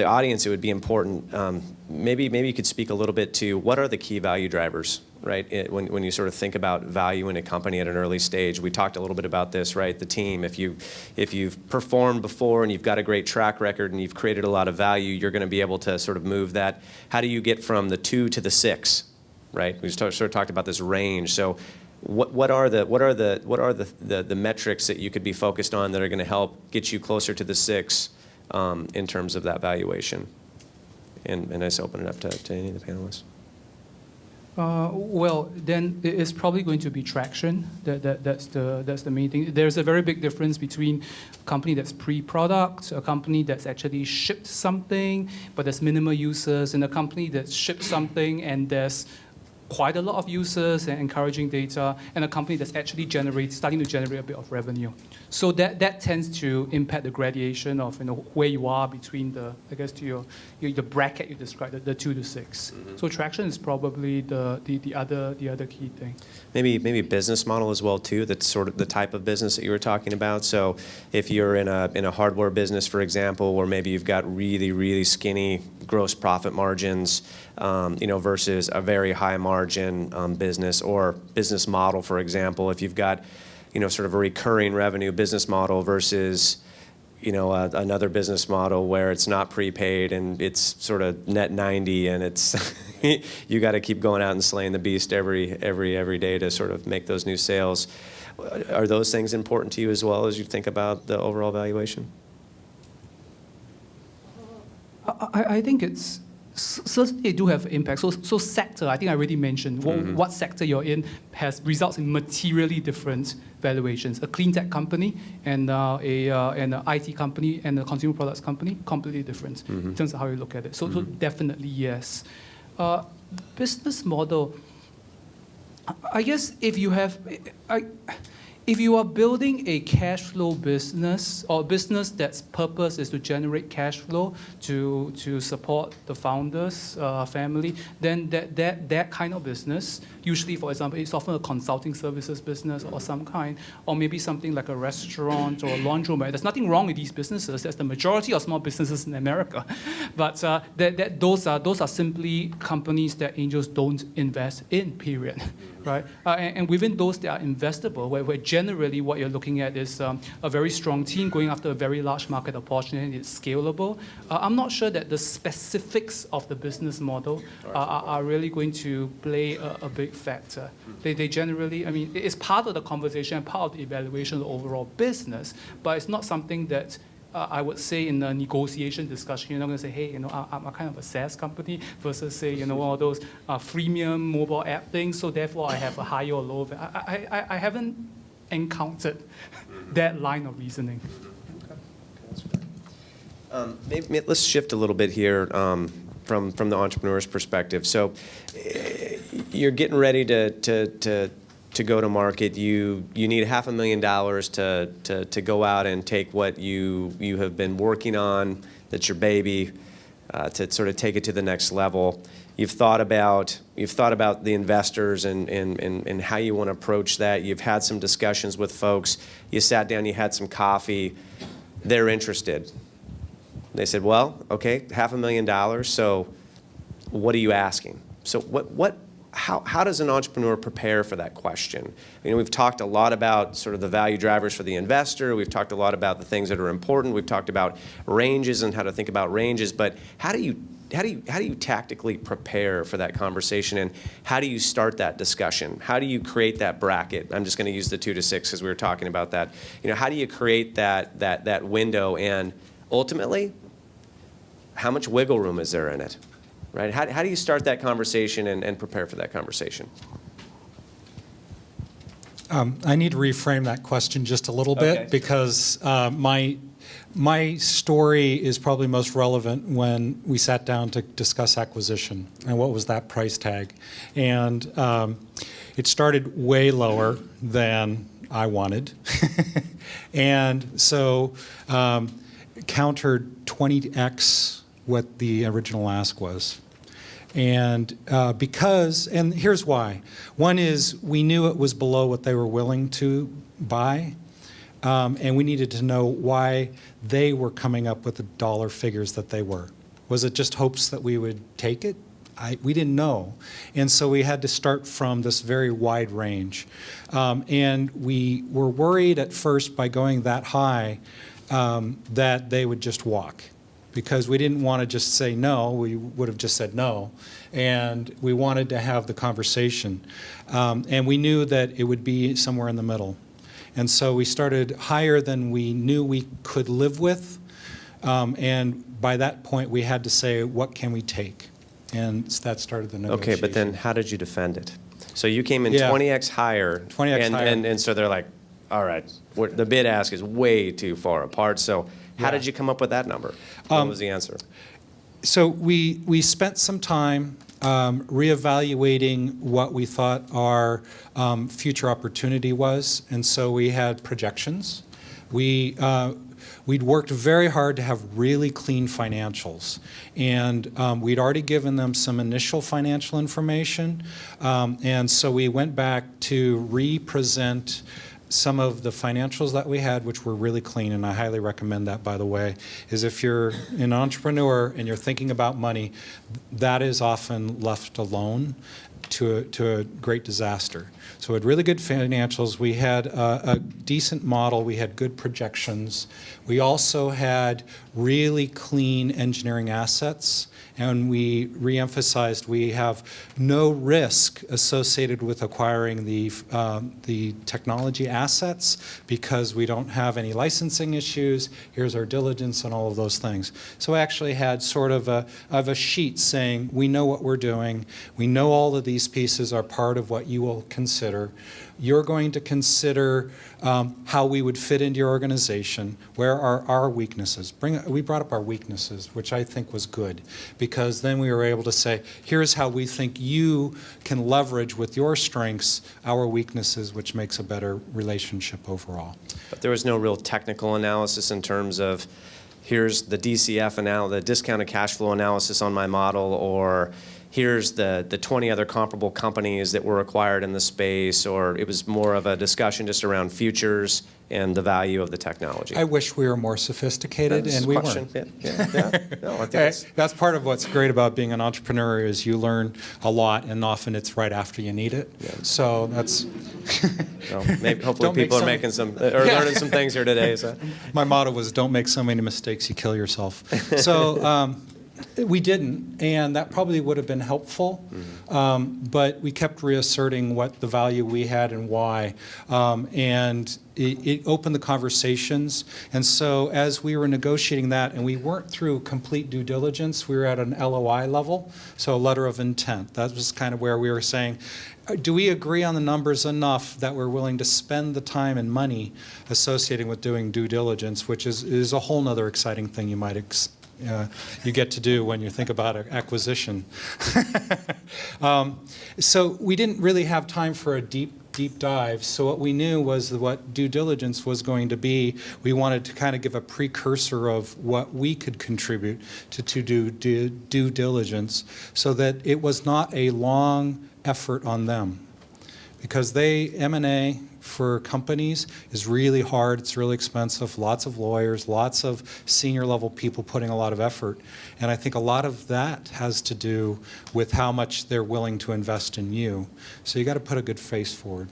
audience, it would be important. Maybe you could speak a little bit to what are the key value drivers, right? When you sort of think about value in a company at an early stage, we talked a little bit about this, right? The team. If you've performed before and you've got a great track record and you've created a lot of value, you're going to be able to sort of move that. How do you get from the 2 to the 6, right? We sort of talked about this range. So, what are the metrics that you could be focused on that are going to help get you closer to the 6? In terms of that valuation? And I just open it up to any of the panelists. Well, then it's probably going to be traction. That's the main thing. There's a very big difference between a company that's pre-product, a company that's actually shipped something, but there's minimal users, and a company that's shipped something and there's quite a lot of users and encouraging data, and a company that's actually starting to generate a bit of revenue. So that tends to impact the gradation of where you are between the bracket you described, the 2 to 6. Mm-hmm. So traction is probably the other key thing. Maybe business model as well too. That's sort of the type of business that you were talking about. So if you're in a hardware business, for example, where maybe you've got really skinny gross profit margins, versus a very high margin business or business model, for example, if you've got sort of a recurring revenue business model versus another business model where it's not prepaid and it's sort of net 90 and it's you got to keep going out and slaying the beast every day to sort of make those new sales. Are those things important to you as well as you think about the overall valuation? I think it's certainly they do have impact. So sector, I think I already mentioned what sector you're in results in materially different valuations. A clean tech company and an IT company and a consumer products company, completely different in terms of how you look at it. So definitely yes. Business model. I guess if you are building a cash flow business or a business that's purpose is to generate cash flow to support the founder's family, then that kind of business, usually, for example, it's often a consulting services business or some kind, or maybe something like a restaurant or a laundromat. There's nothing wrong with these businesses. That's the majority of small businesses in America. But those are simply companies that angels don't invest in, period. Right? And within those, they are investable, where generally what you're looking at is a very strong team going after a very large market opportunity. It's scalable. I'm not sure that the specifics of the business model are really going to play a big factor. They generally, I mean, it's part of the conversation and part of the evaluation of the overall business, but it's not something that I would say in a negotiation discussion, you're not going to say, hey, I'm a kind of a SaaS company versus say, all those freemium mobile app things, so therefore I have a higher or lower. I haven't encountered that line of reasoning. Okay, that's great. Let's shift a little bit here from the entrepreneur's perspective. So you're getting ready to go to market. You need $500,000 to go out and take what you have been working on, that's your baby, to sort of take it to the next level. You've thought about the investors and how you want to approach that. You've had some discussions with folks. You sat down, you had some coffee. They're interested. They said, well, okay, $500,000, so what are you asking? So how does an entrepreneur prepare for that question? You know, we've talked a lot about sort of the value drivers for the investor. We've talked a lot about the things that are important. We've talked about ranges and how to think about ranges, but how do you tactically prepare for that conversation, and how do you start that discussion? How do you create that bracket? I'm just going to use the 2 to 6 because we were talking about that. You know, how do you create that window, and ultimately, how much wiggle room is there in it, right? How do you start that conversation and prepare for that conversation? I need to reframe that question just a little bit, Okay. because my story is probably most relevant when we sat down to discuss acquisition and what was that price tag. And it started way lower than I wanted. And so countered 20x what the original ask was. And and here's why. One is we knew it was below what they were willing to buy, and we needed to know why they were coming up with the dollar figures that they were. Was it just hopes that we would take it? We didn't know. And so we had to start from this very wide range. And we were worried at first by going that high that they would just walk, because we didn't want to just say no. We would have just said no. And we wanted to have the conversation. And we knew that it would be somewhere in the middle. And so we started higher than we knew we could live with. And by that point, we had to say, what can we take? And that started the negotiation. Okay, but then how did you defend it? So you came in Yeah. 20x higher. 20x higher. And so they're like, all right, the bid ask is way too far apart. So how Yeah. did you come up with that number? What was the answer? So we spent some time reevaluating what we thought our future opportunity was, and so we had projections. We'd worked very hard to have really clean financials, and we'd already given them some initial financial information, and so we went back to re-present some of the financials that we had, which were really clean, and I highly recommend that, by the way, is if you're an entrepreneur and you're thinking about money, that is often left alone to a great disaster. So we had really good financials. We had a decent model. We had good projections. We also had really clean engineering assets. And we reemphasized we have no risk associated with acquiring the technology assets because we don't have any licensing issues. Here's our diligence and all of those things. So we actually had sort of a sheet saying we know what we're doing. We know all of these pieces are part of what you will consider. You're going to consider how we would fit into your organization. Where are our weaknesses? We brought up our weaknesses, which I think was good, because then we were able to say, here's how we think you can leverage with your strengths our weaknesses, which makes a better relationship overall. But there was no real technical analysis in terms of, here's the DCF the discounted cash flow analysis on my model, or here's the 20 other comparable companies that were acquired in the space, or it was more of a discussion just around futures and the value of the technology. I wish we were more sophisticated, That's and a we question. weren't. Yeah. No, I think That's part of what's great about being an entrepreneur is you learn a lot, and often it's right after you need it. Yeah. So that's. hopefully Don't make people are some- making some, or learning some things here today. So. My motto was, don't make so many mistakes you kill yourself. So we didn't, and that probably would have been helpful, but we kept reasserting what the value we had and why, and it opened the conversations. And so as we were negotiating that, and we weren't through complete due diligence, we were at an LOI level, so a letter of intent. That was kind of where we were saying, do we agree on the numbers enough that we're willing to spend the time and money associated with doing due diligence, which is a whole nother exciting thing you get to do when you think about acquisition. So we didn't really have time for a deep dive. So what we knew was what due diligence was going to be. We wanted to kind of give a precursor of what we could contribute to do due diligence, so that it was not a long effort on them. Because M&A for companies is really hard, it's really expensive, lots of lawyers, lots of senior level people putting a lot of effort. And I think a lot of that has to do with how much they're willing to invest in you. So you got to put a good face forward.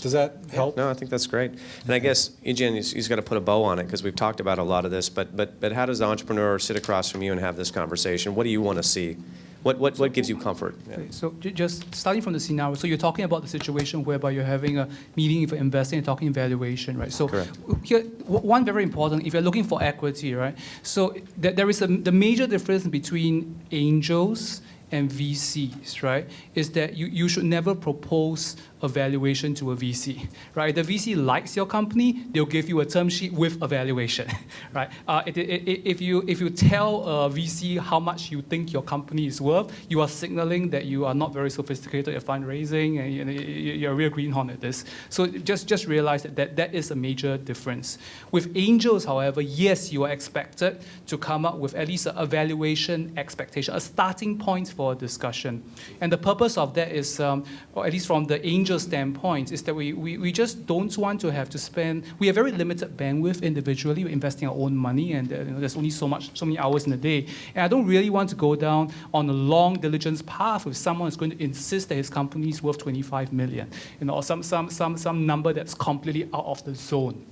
Does that help? No, I think that's great. And I guess, Eugen, he's got to put a bow on it, because we've talked about a lot of this, but how does the entrepreneur sit across from you and have this conversation? What do you want to see? What gives you comfort? Yeah. Okay, so just starting from the scenario, so you're talking about the situation whereby you're having a meeting with an investor and talking valuation, right? So Correct. here, one very important, if you're looking for equity, right? So there is the major difference between angels and VCs, right, is that you should never propose a valuation to a VC, right? The VC likes your company, they'll give you a term sheet with a valuation, right? If you tell a VC how much you think your company is worth, you are signaling that you are not very sophisticated at fundraising, and you're a real greenhorn at this. So just realize that is a major difference. With angels, however, yes, you are expected to come up with at least a valuation expectation, a starting point for a discussion. And the purpose of that is, or at least from the angel standpoint, is that we just don't want to have to spend, we have very limited bandwidth individually, we're investing our own money, and there's only so many hours in a day. And I don't really want to go down on a long diligence path with someone who's going to insist that his company is worth 25 million, or some number that's completely out of the zone.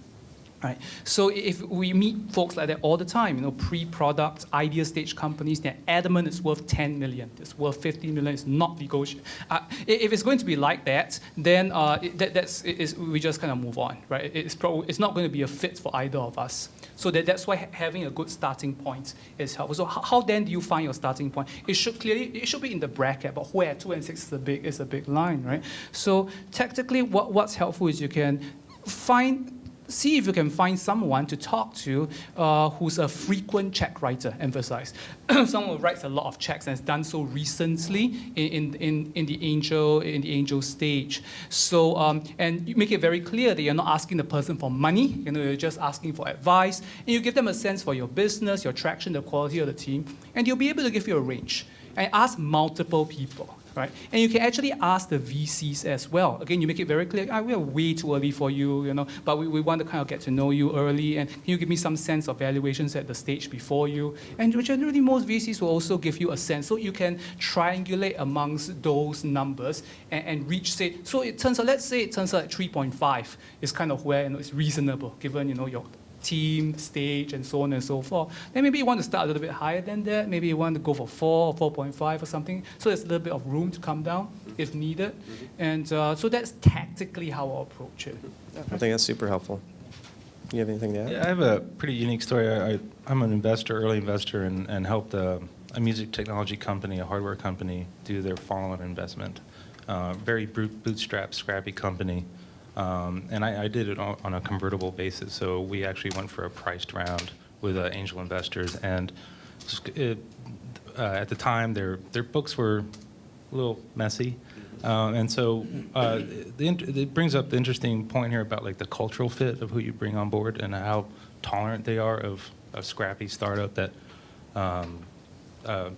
Right. So if we meet folks like that all the time, pre-product, idea stage companies, they're adamant it's worth 10 million, it's worth 15 million, it's not negotiable. If it's going to be like that, then we just kind of move on, right? It's not going to be a fit for either of us. So that's why having a good starting point is helpful. So how then do you find your starting point? It should be in the bracket, but where 2 and 6 is a big line, right? So tactically, what's helpful is you can see if you can find someone to talk to who's a frequent check writer, emphasize. Someone who writes a lot of checks and has done so recently in the angel stage. So, and you make it very clear that you're not asking the person for money, you're just asking for advice, and you give them a sense for your business, your traction, the quality of the team, and they'll be able to give you a range. And ask multiple people. Right? And you can actually ask the VCs as well. Again, you make it very clear, we are way too early for you, but we want to kind of get to know you early, and can you give me some sense of valuations at the stage before you? And generally, most VCs will also give you a sense, so you can triangulate amongst those numbers and reach, say, so it turns out, let's say it turns out 3.5 is kind of where it's reasonable, given your team, stage, and so on and so forth. Then maybe you want to start a little bit higher than that. Maybe you want to go for 4 or 4.5 or something. So there's a little bit of room to come down if needed. And so that's tactically how I'll approach it. I think that's super helpful. You have anything to add? Yeah, I have a pretty unique story. I'm an investor, early investor, and helped a music technology company, a hardware company, do their follow-on investment. Very bootstrapped, scrappy company. And I did it on a convertible basis, so we actually went for a priced round with angel investors. And at the time, their books were a little messy, and so it brings up the interesting point here about like the cultural fit of who you bring on board and how tolerant they are of a scrappy startup that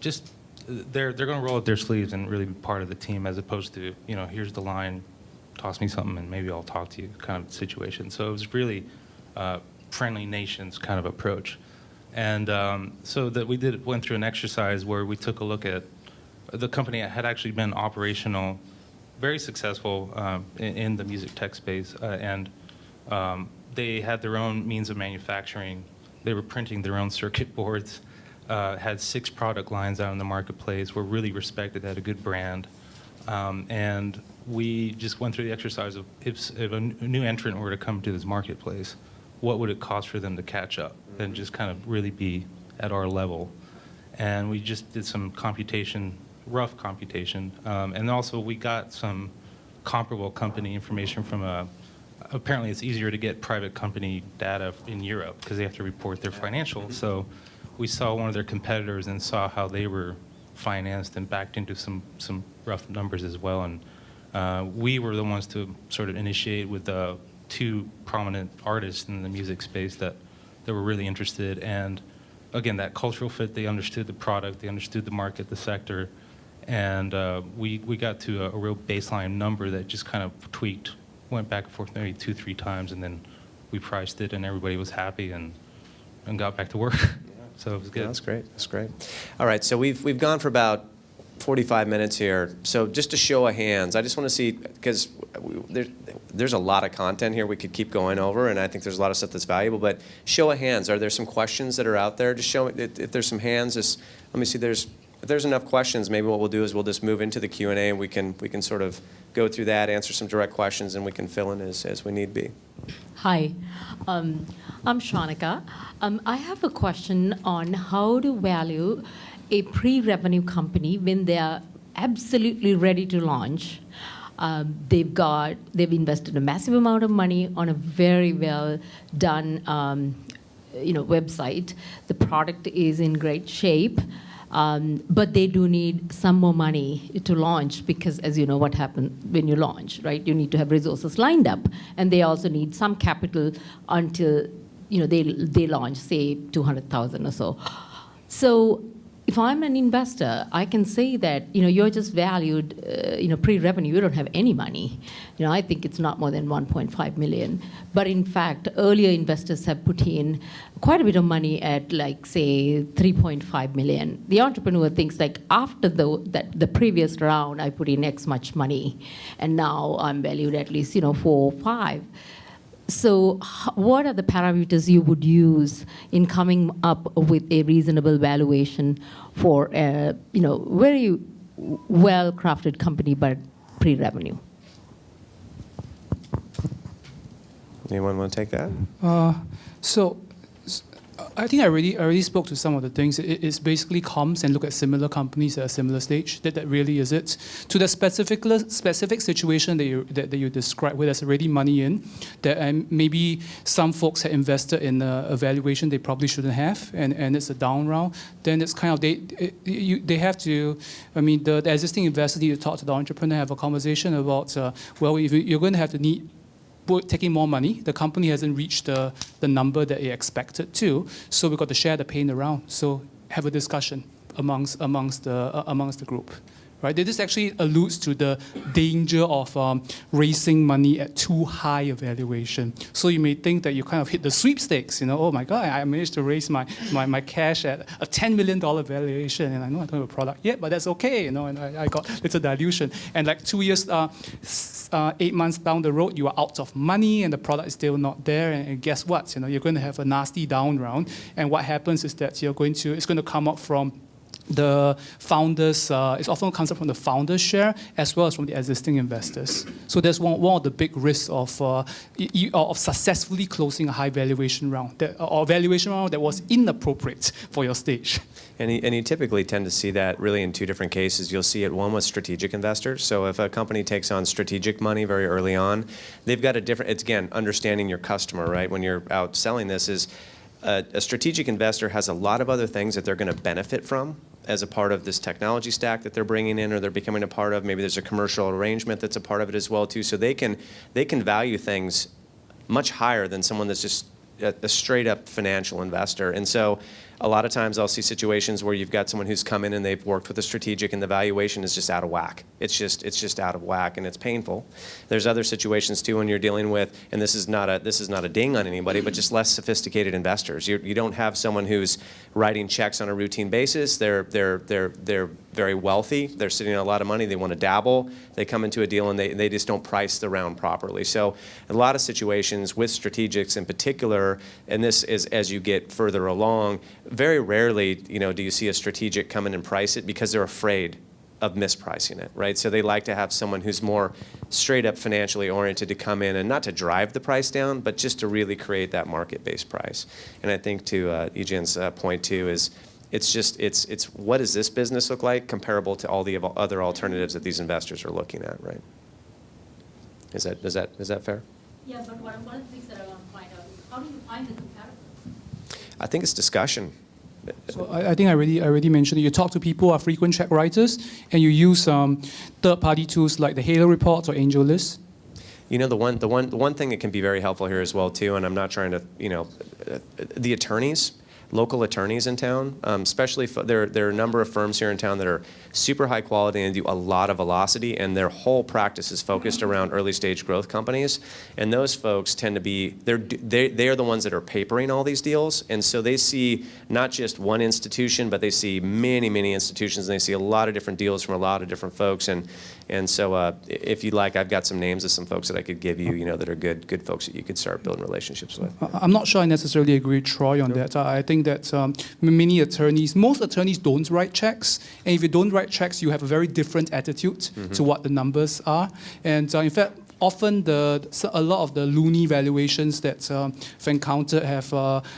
just they're going to roll up their sleeves and really be part of the team, as opposed to here's the line, toss me something and maybe I'll talk to you kind of situation. So it was really friendly nations kind of approach. And so that we went through an exercise where we took a look at the company that had actually been operational, very successful in the music tech space, and they had their own means of manufacturing. They were printing their own circuit boards, had 6 product lines out in the marketplace, were really respected, had a good brand. And we just went through the exercise of if a new entrant were to come to this marketplace, what would it cost for them to catch up and just kind of really be at our level? And we just did some computation rough computation. And also we got some comparable company information from apparently it's easier to get private company data in Europe because they have to report their financials. So we saw one of their competitors and saw how they were financed and backed into some rough numbers as well. And we were the ones to sort of initiate with two prominent artists in the music space that were really interested. And again, that cultural fit, they understood the product, they understood the market, the sector. And we got to a real baseline number that just kind of tweaked, went back and forth maybe 2-3 times, and then we priced it, and everybody was happy and got back to work. So it was good. Yeah, that's great. That's great. All right, so we've gone for about 45 minutes here. So just a show of hands, I just want to see, because there's a lot of content here we could keep going over, and I think there's a lot of stuff that's valuable, but show of hands, are there some questions that are out there? Just show, if there's some hands, just let me see, if there's enough questions, maybe what we'll do is we'll just move into the Q&A, and we can sort of go through that, answer some direct questions, and we can fill in as we need be. Hi, I'm Shanika. I have a question on how to value a pre-revenue company when they are absolutely ready to launch. They've invested a massive amount of money on a very well done website. The product is in great shape. But they do need some more money to launch because, as you know, what happens when you launch, right? You need to have resources lined up, and they also need some capital until they launch, say, 200,000 or so. So, if I'm an investor, I can say that you're just valued, pre-revenue. You don't have any money. I think it's not more than 1.5 million. But in fact, earlier investors have put in quite a bit of money at, like, say, 3.5 million. The entrepreneur thinks, like, after the previous round, I put in X much money, and now I'm valued at least 4 or 5. So what are the parameters you would use in coming up with a reasonable valuation for a very well-crafted company but pre-revenue? Anyone want to take that? So I think I already spoke to some of the things. It's basically comes and look at similar companies at a similar stage. That really is it. To the specific situation that you described, where there's already money in, that maybe some folks have invested in a valuation they probably shouldn't have, and it's a down round. Then it's kind of they have to. I mean, the existing investors need to talk to the entrepreneur, have a conversation about if you're going to have to need. Taking more money, the company hasn't reached the number that it expected to, so we've got to share the pain around. So have a discussion amongst the group, right? This actually alludes to the danger of raising money at too high a valuation. So you may think that you kind of hit the sweepstakes, oh my God, I managed to raise my cash at a $10 million valuation, and I know I don't have a product yet, but that's okay, and I got little dilution. And like 2 years, 8 months down the road, you are out of money and the product is still not there. And guess what? You're going to have a nasty down round. And what happens is that it's going to come up from the founders. It often comes up from the founders' share as well as from the existing investors. So that's one of the big risks of successfully closing a high valuation round, or valuation round that was inappropriate for your stage. And you typically tend to see that really in two different cases. You'll see it one with strategic investors. So if a company takes on strategic money very early on, they've got a different, it's again, understanding your customer, right? When you're out selling this is a strategic investor has a lot of other things that they're going to benefit from as a part of this technology stack that they're bringing in or they're becoming a part of. Maybe there's a commercial arrangement that's a part of it as well too. So they can value things much higher than someone that's just a straight up financial investor. And so a lot of times I'll see situations where you've got someone who's come in and they've worked with a strategic and the valuation is just out of whack. It's just out of whack and it's painful. There's other situations too when you're dealing with, and this is not a ding on anybody, but just less sophisticated investors. You don't have someone who's writing checks on a routine basis. They're very wealthy. They're sitting on a lot of money. They want to dabble. They come into a deal and they just don't price the round properly. So a lot of situations with strategics in particular, and this is as you get further along, very rarely, do you see a strategic come in and price it because they're afraid of mispricing it, right? So they like to have someone who's more straight up financially oriented to come in and not to drive the price down, but just to really create that market-based price. And I think to Yi-Jian's point too is It's just, it's what does this business look like comparable to all the other alternatives that these investors are looking at, right? Is that fair? Yeah, but one of the things that I want to find out is how do you find the comparators? I think it's discussion. So I think I already mentioned it. You talk to people who are frequent check writers, and you use third-party tools like the Halo Reports or AngelList. You know, the one thing that can be very helpful here as well too, and I'm not trying to, you know, the attorneys, local attorneys in town, especially there are a number of firms here in town that are super high quality and do a lot of velocity, and their whole practice is focused around early stage growth companies. And those folks tend to be, they are the ones that are papering all these deals, and so they see not just one institution, but they see many institutions, and they see a lot of different deals from a lot of different folks. And so if you'd like, I've got some names of some folks that I could give you, you know, that are good folks that you could start building relationships with. I'm not sure I necessarily agree with Troy on that. I think that most attorneys don't write checks, and if you don't write checks, you have a very different attitude to what the numbers are. And in fact, often a lot of the loony valuations that I've encountered have,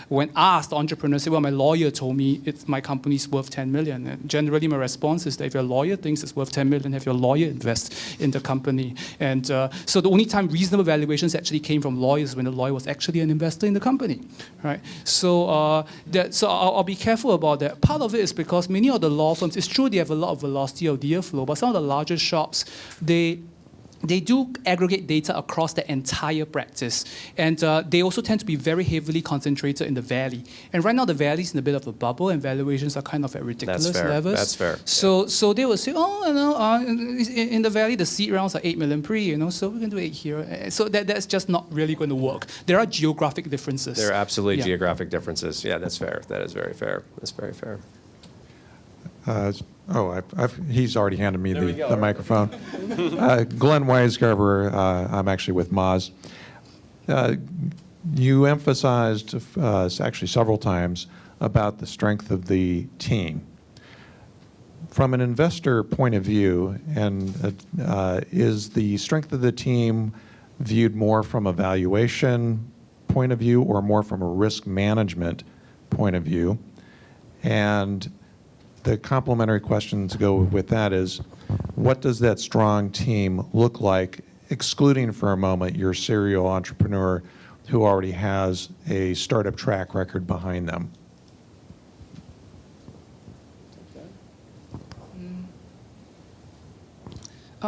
when asked, entrepreneurs say, well, my lawyer told me my company's worth 10 million. And generally, my response is that if your lawyer thinks it's worth 10 million, have your lawyer invest in the company. And so the only time reasonable valuations actually came from lawyers when the lawyer was actually an investor in the company, right? So I'll be careful about that. Part of it is because many of the law firms, it's true they have a lot of velocity of deal flow, but some of the larger shops, they do aggregate data across the entire practice. And they also tend to be very heavily concentrated in the valley. And right now, the valley's in a bit of a bubble, and valuations are kind of at ridiculous levels. That's fair. So they will say, oh, you know, in the valley, the seed rounds are 8 million pre, you know, so we can do 8 here. So that's just not really going to work. There are geographic differences. There are absolutely Yeah. geographic differences. Yeah, that's fair. That is very fair. That's very fair. He's already handed me There we go. the microphone. Glenn Weisgerber, I'm actually with Moz. You emphasized actually several times about the strength of the team. From an investor point of view, and is the strength of the team viewed more from a valuation point of view or more from a risk management point of view? And the complementary question to go with that is, what does that strong team look like, excluding for a moment your serial entrepreneur who already has a startup track record behind them?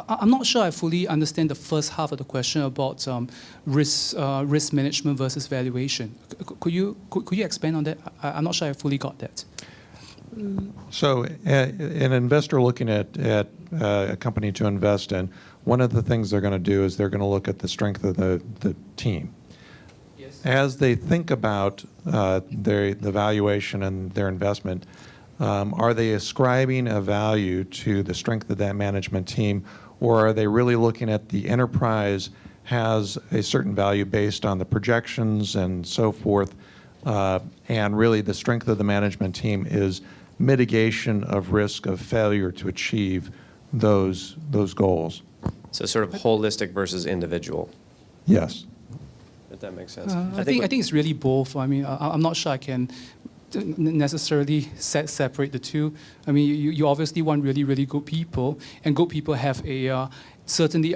I'm not sure I fully understand the first half of the question about risk management versus valuation. Could you expand on that? I'm not sure I fully got that. So an investor looking at a company to invest in, one of the things they're going to do is they're going to look at the strength of the team. Yes. As they think about the valuation and their investment, are they ascribing a value to the strength of that management team, or are they really looking at the enterprise has a certain value based on the projections and so forth, and really the strength of the management team is mitigation of risk of failure to achieve those goals? So sort of holistic versus individual, Yes. if that makes sense. I think it's really both. I mean, I'm not sure I can necessarily separate the two. I mean, you obviously want really good people, and good people have a certainly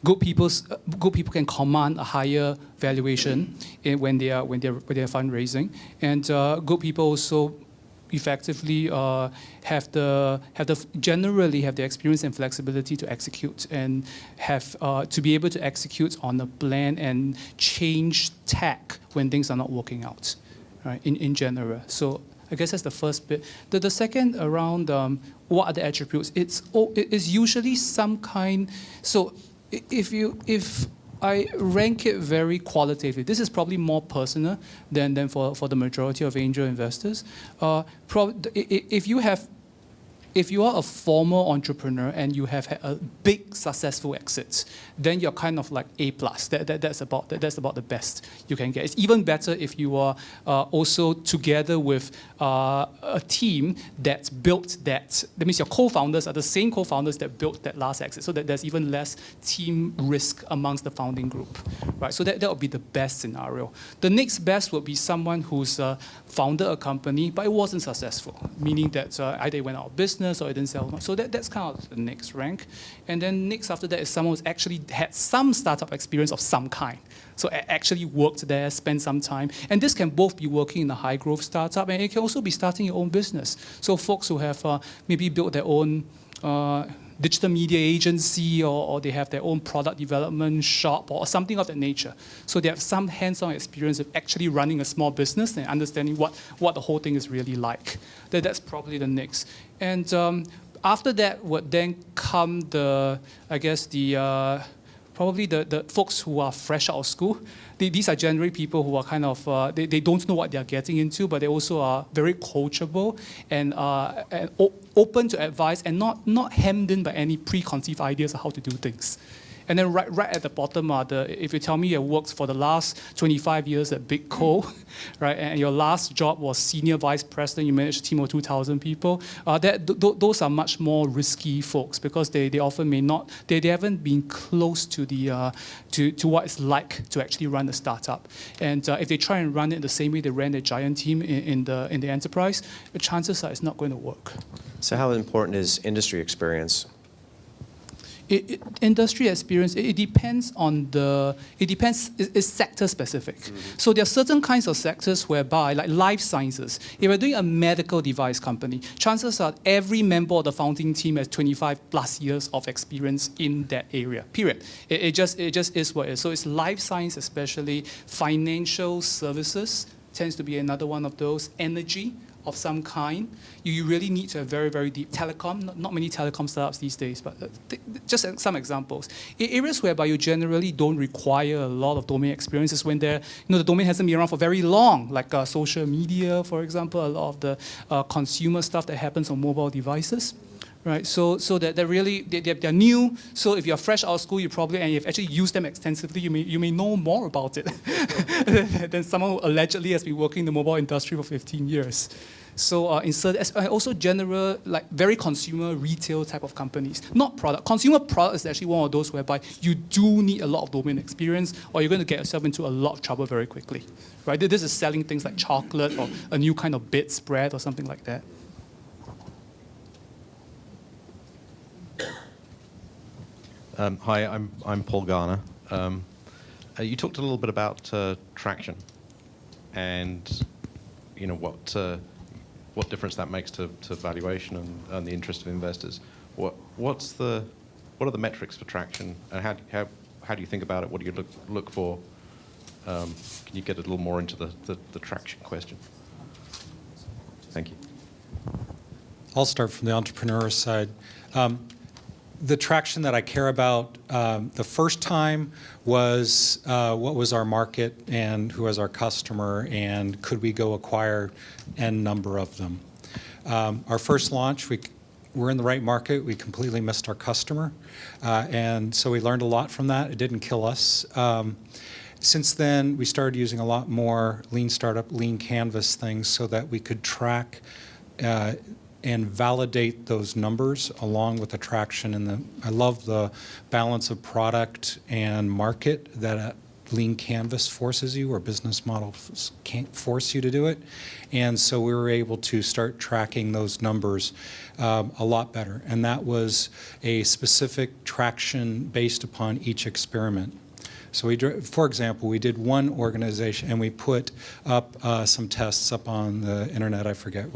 good people can command a higher valuation when they're fundraising, and good people also effectively generally have the experience and flexibility to execute, and have to be able to execute on a plan and change tack when things are not working out, right? In general. So I guess that's the first bit. The second around what are the attributes? It's usually some kind. So if I rank it very qualitatively, this is probably more personal than for the majority of angel investors. If you have if you are a former entrepreneur and you have had a big successful exit, then you're kind of like A+. That's about the best you can get. It's even better if you are also together with a team that's built that. That means your co-founders are the same co-founders that built that last exit, so that there's even less team risk amongst the founding group, right? So that would be the best scenario. The next best would be someone who's founded a company, but it wasn't successful, meaning that either it went out of business or it didn't sell much. So that's kind of the next rank. And then next after that is someone who's actually had some startup experience of some kind. So actually worked there, spent some time. And this can both be working in a high growth startup, and it can also be starting your own business. So folks who have maybe built their own digital media agency, or they have their own product development shop or something of that nature. So they have some hands-on experience of actually running a small business and understanding what the whole thing is really like. That's probably the next. And after that would then come probably the folks who are fresh out of school. These are generally people who are kind of, they don't know what they're getting into, but they also are very coachable and open to advice and not hemmed in by any preconceived ideas of how to do things. And then right at the bottom are if you tell me you worked for the last 25 years at Big Co, right, and your last job was senior vice president, you managed a team of 2,000 people, those are much more risky folks because they often may not, they haven't been close to to what it's like to actually run a startup. And if they try and run it the same way they ran their giant team in the enterprise, the chances are it's not going to work. So how important is industry experience? Industry experience, it depends on it's sector specific. Mm-hmm. So there are certain kinds of sectors whereby, like life sciences, if you're doing a medical device company, chances are every member of the founding team has 25 plus years of experience in that area, period. It just is what it is. So it's life science, especially financial services tends to be another one of those, energy of some kind. You really need to have very, very deep telecom. Not many telecom startups these days, but just some examples. In areas whereby you generally don't require a lot of domain experiences when the domain hasn't been around for very long, like social media, for example, a lot of the consumer stuff that happens on mobile devices. Right, so that they're really they're new. So if you're fresh out of school, and you've actually used them extensively, you may know more about it than someone who allegedly has been working in the mobile industry for 15 years. So also general, like very consumer retail type of companies, not product. Consumer product is actually one of those whereby you do need a lot of domain experience, or you're going to get yourself into a lot of trouble very quickly. Right, this is selling things like chocolate or a new kind of bit spread or something like that. Hi, I'm Paul Garner. You talked a little bit about traction, and what difference that makes to valuation and the interest of investors. What are the metrics for traction, and how do you think about it? What do you look for? Can you get a little more into the traction question? Thank you. I'll start from the entrepreneur side. The traction that I care about the first time was what was our market and who was our customer, and could we go acquire N number of them. Our first launch, we were in the right market. We completely missed our customer. And so we learned a lot from that. It didn't kill us. Since then, we started using a lot more lean startup, lean canvas things so that we could track and validate those numbers along with attraction. And I love the balance of product and market that a lean canvas forces you, or business models can't force you to do it. And so we were able to start tracking those numbers a lot better. And that was a specific traction based upon each experiment. So for example, we did one organization and we put up some tests up on the internet. I forget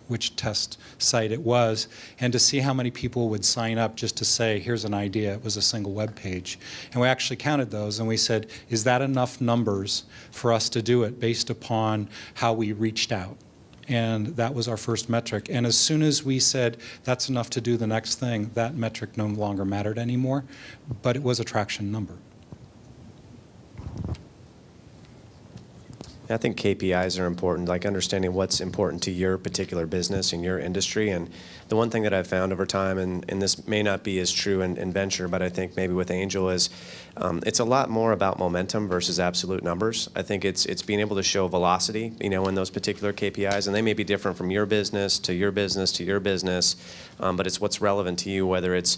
which test site it was, and to see how many people would sign up just to say, here's an idea. It was a single web page. And we actually counted those, and we said, is that enough numbers for us to do it based upon how we reached out? And that was our first metric. And as soon as we said, that's enough to do the next thing, that metric no longer mattered anymore, but it was a traction number. I think KPIs are important, like understanding what's important to your particular business and your industry. And the one thing that I've found over time, and this may not be as true in venture, but I think maybe with Angel is it's a lot more about momentum versus absolute numbers. I think it's being able to show velocity, in those particular KPIs, and they may be different from your business to your business to your business, but it's what's relevant to you, whether it's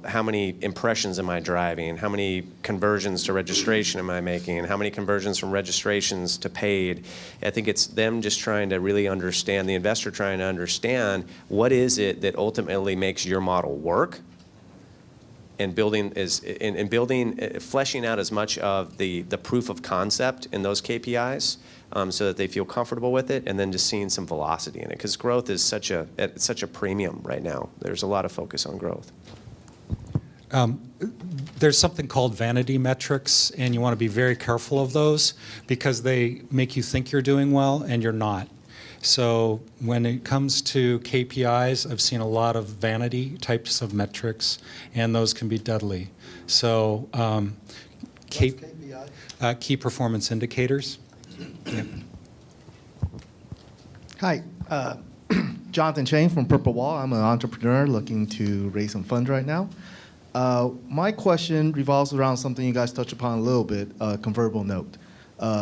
how many impressions am I driving? How many conversions to registration am I making? How many conversions from registrations to paid? I think it's them just trying to really understand, the investor trying to understand what is it that ultimately makes your model work, and fleshing out as much of the proof of concept in those KPIs so that they feel comfortable with it, and then just seeing some velocity in it. Because growth is such a premium right now. There's a lot of focus on growth. There's something called vanity metrics, and you want to be very careful of those because they make you think you're doing well and you're not. So when it comes to KPIs, I've seen a lot of vanity types of metrics, and those can be deadly. So key performance indicators. Yeah. Hi, Jonathan Chang from Purple Wall. I'm an entrepreneur looking to raise some funds right now. My question revolves around something you guys touched upon a little bit, convertible note.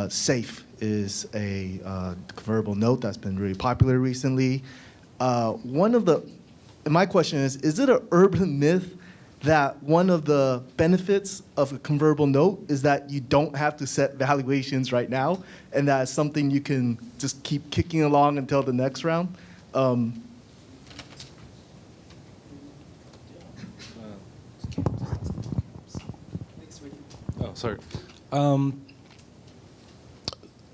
SAFE is a convertible note that's been really popular recently. My question is it an urban myth that one of the benefits of a convertible note is that you don't have to set valuations right now, and that's something you can just keep kicking along until the next round? Oh, sorry.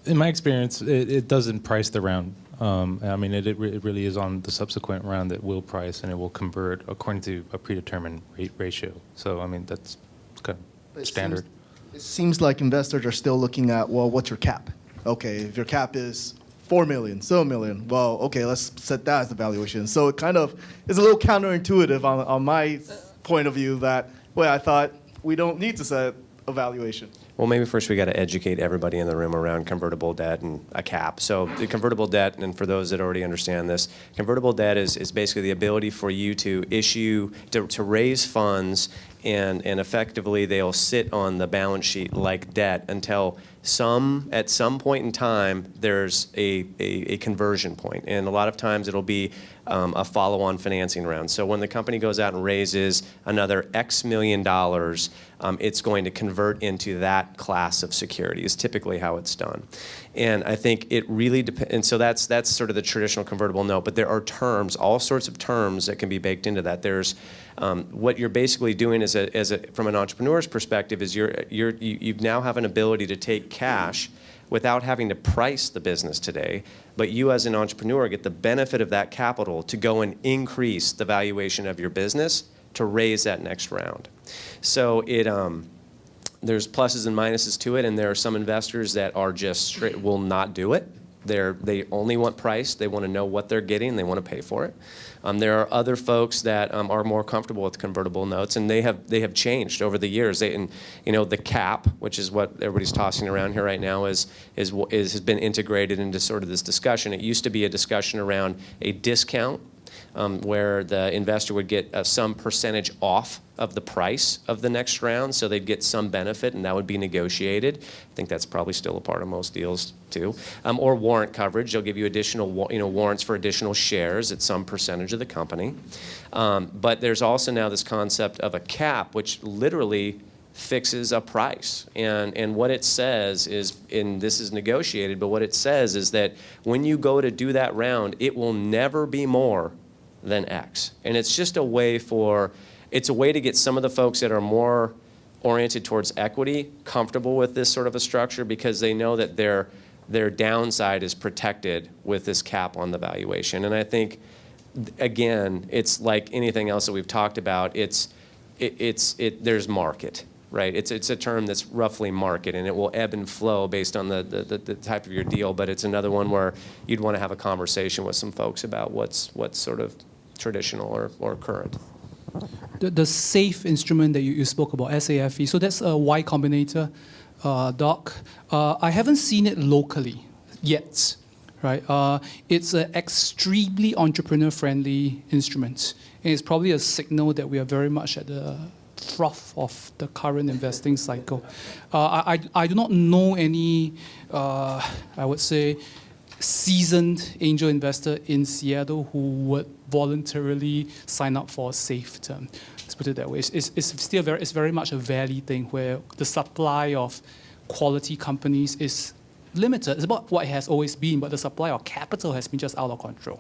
In my experience, it doesn't price the round. I mean, it really is on the subsequent round that will price, and it will convert according to a predetermined ratio. So, I mean, that's kind of standard. It seems like investors are still looking at, well, what's your cap? Okay, if your cap is 4 million, 7 million, well, okay, let's set that as the valuation. So it kind of is a little counterintuitive on my point of view that, well, I thought we don't need to set a valuation. Well, maybe first we got to educate everybody in the room around convertible debt and a cap. So the convertible debt, and for those that already understand this, convertible debt is basically the ability for you to issue, to raise funds, and effectively they'll sit on the balance sheet like debt until at some point in time there's a conversion point. And a lot of times it'll be a follow-on financing round. So when the company goes out and raises another X million dollars, it's going to convert into that class of security is typically how it's done. And I think it really depends. And so that's sort of the traditional convertible note. But there are terms, all sorts of terms that can be baked into that. There's what you're basically doing from an entrepreneur's perspective is you now have an ability to take cash without having to price the business today, but you as an entrepreneur get the benefit of that capital to go and increase the valuation of your business to raise that next round. So there's pluses and minuses to it, and there are some investors that are just straight, will not do it. They only want price. They want to know what they're getting. They want to pay for it. There are other folks that are more comfortable with convertible notes, and they have changed over the years. The cap, which is what everybody's tossing around here right now, has been integrated into sort of this discussion. It used to be a discussion around a discount, where the investor would get some percentage off of the price of the next round, so they'd get some benefit, and that would be negotiated. I think that's probably still a part of most deals too. Or warrant coverage. They'll give you additional warrants for additional shares at some percentage of the company. But there's also now this concept of a cap, which literally fixes a price. And what it says is, and this is negotiated, but what it says is that when you go to do that round, it will never be more than X. And it's just a way to get some of the folks that are more oriented towards equity comfortable with this sort of a structure, because they know that their downside is protected with this cap on the valuation. And I think, again, it's like anything else that we've talked about. There's market, right? It's a term that's roughly market, and it will ebb and flow based on the type of your deal. But it's another one where you'd want to have a conversation with some folks about what's sort of traditional or current. The SAFE instrument that you spoke about, SAFE, so that's a Y Combinator Doc. I haven't seen it locally yet, right? It's an extremely entrepreneur-friendly instrument, and it's probably a signal that we are very much at the froth of the current investing cycle. I do not know any, I would say, seasoned angel investor in Seattle who would voluntarily sign up for a safe term. Let's put it that way. It's still very much a valley thing where the supply of quality companies is limited. It's about what it has always been, but the supply of capital has been just out of control,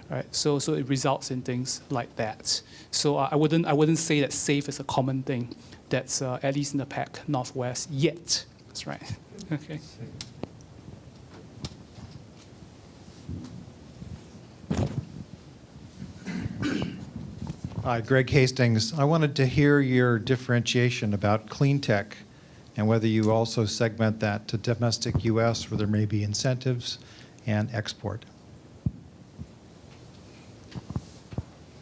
right? So it results in things like that. So I wouldn't say that safe is a common thing that's at least in the Pac Northwest yet. That's right. Okay. Hi, Greg Hastings. I wanted to hear your differentiation about clean tech and whether you also segment that to domestic U.S. where there may be incentives and export.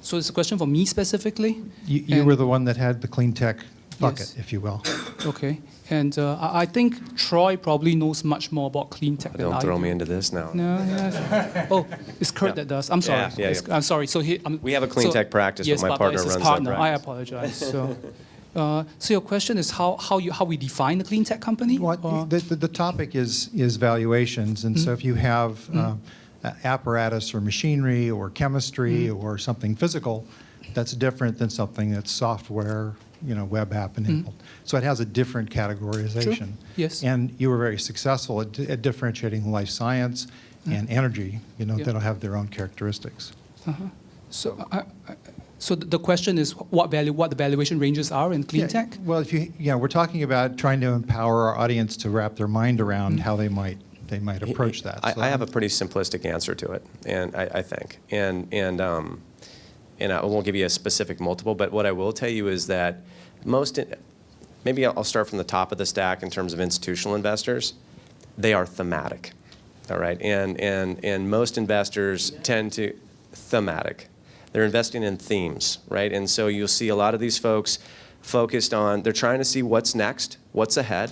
So it's a question for me specifically? You were the one that had the clean tech bucket, Yes. if you will. Okay. And I think Troy probably knows much more about clean tech than I Don't throw do. me into this now. No, yeah. Oh, it's Kurt that does. I'm sorry. Yeah. I'm sorry. So We have a clean tech practice, but yes, my but partner it's his runs that partner. I practice. apologize. So your question is how we define a clean tech company? Well, Or- the topic is valuations, and so if you have apparatus or machinery or chemistry or something physical, that's different than something that's software, web app enabled. So it has a different categorization. Yes. And you were very successful at differentiating life science and energy, that'll have their own characteristics. So the question is what the valuation ranges are in clean tech? Well, we're talking about trying to empower our audience to wrap their mind around how they might approach that. So I have a pretty simplistic answer to it, and I think, and I won't give you a specific multiple, but what I will tell you is that maybe I'll start from the top of the stack in terms of institutional investors. They are thematic, all right, and most investors tend to thematic. They're investing in themes, right? And so you'll see a lot of these folks focused on, they're trying to see what's next, what's ahead.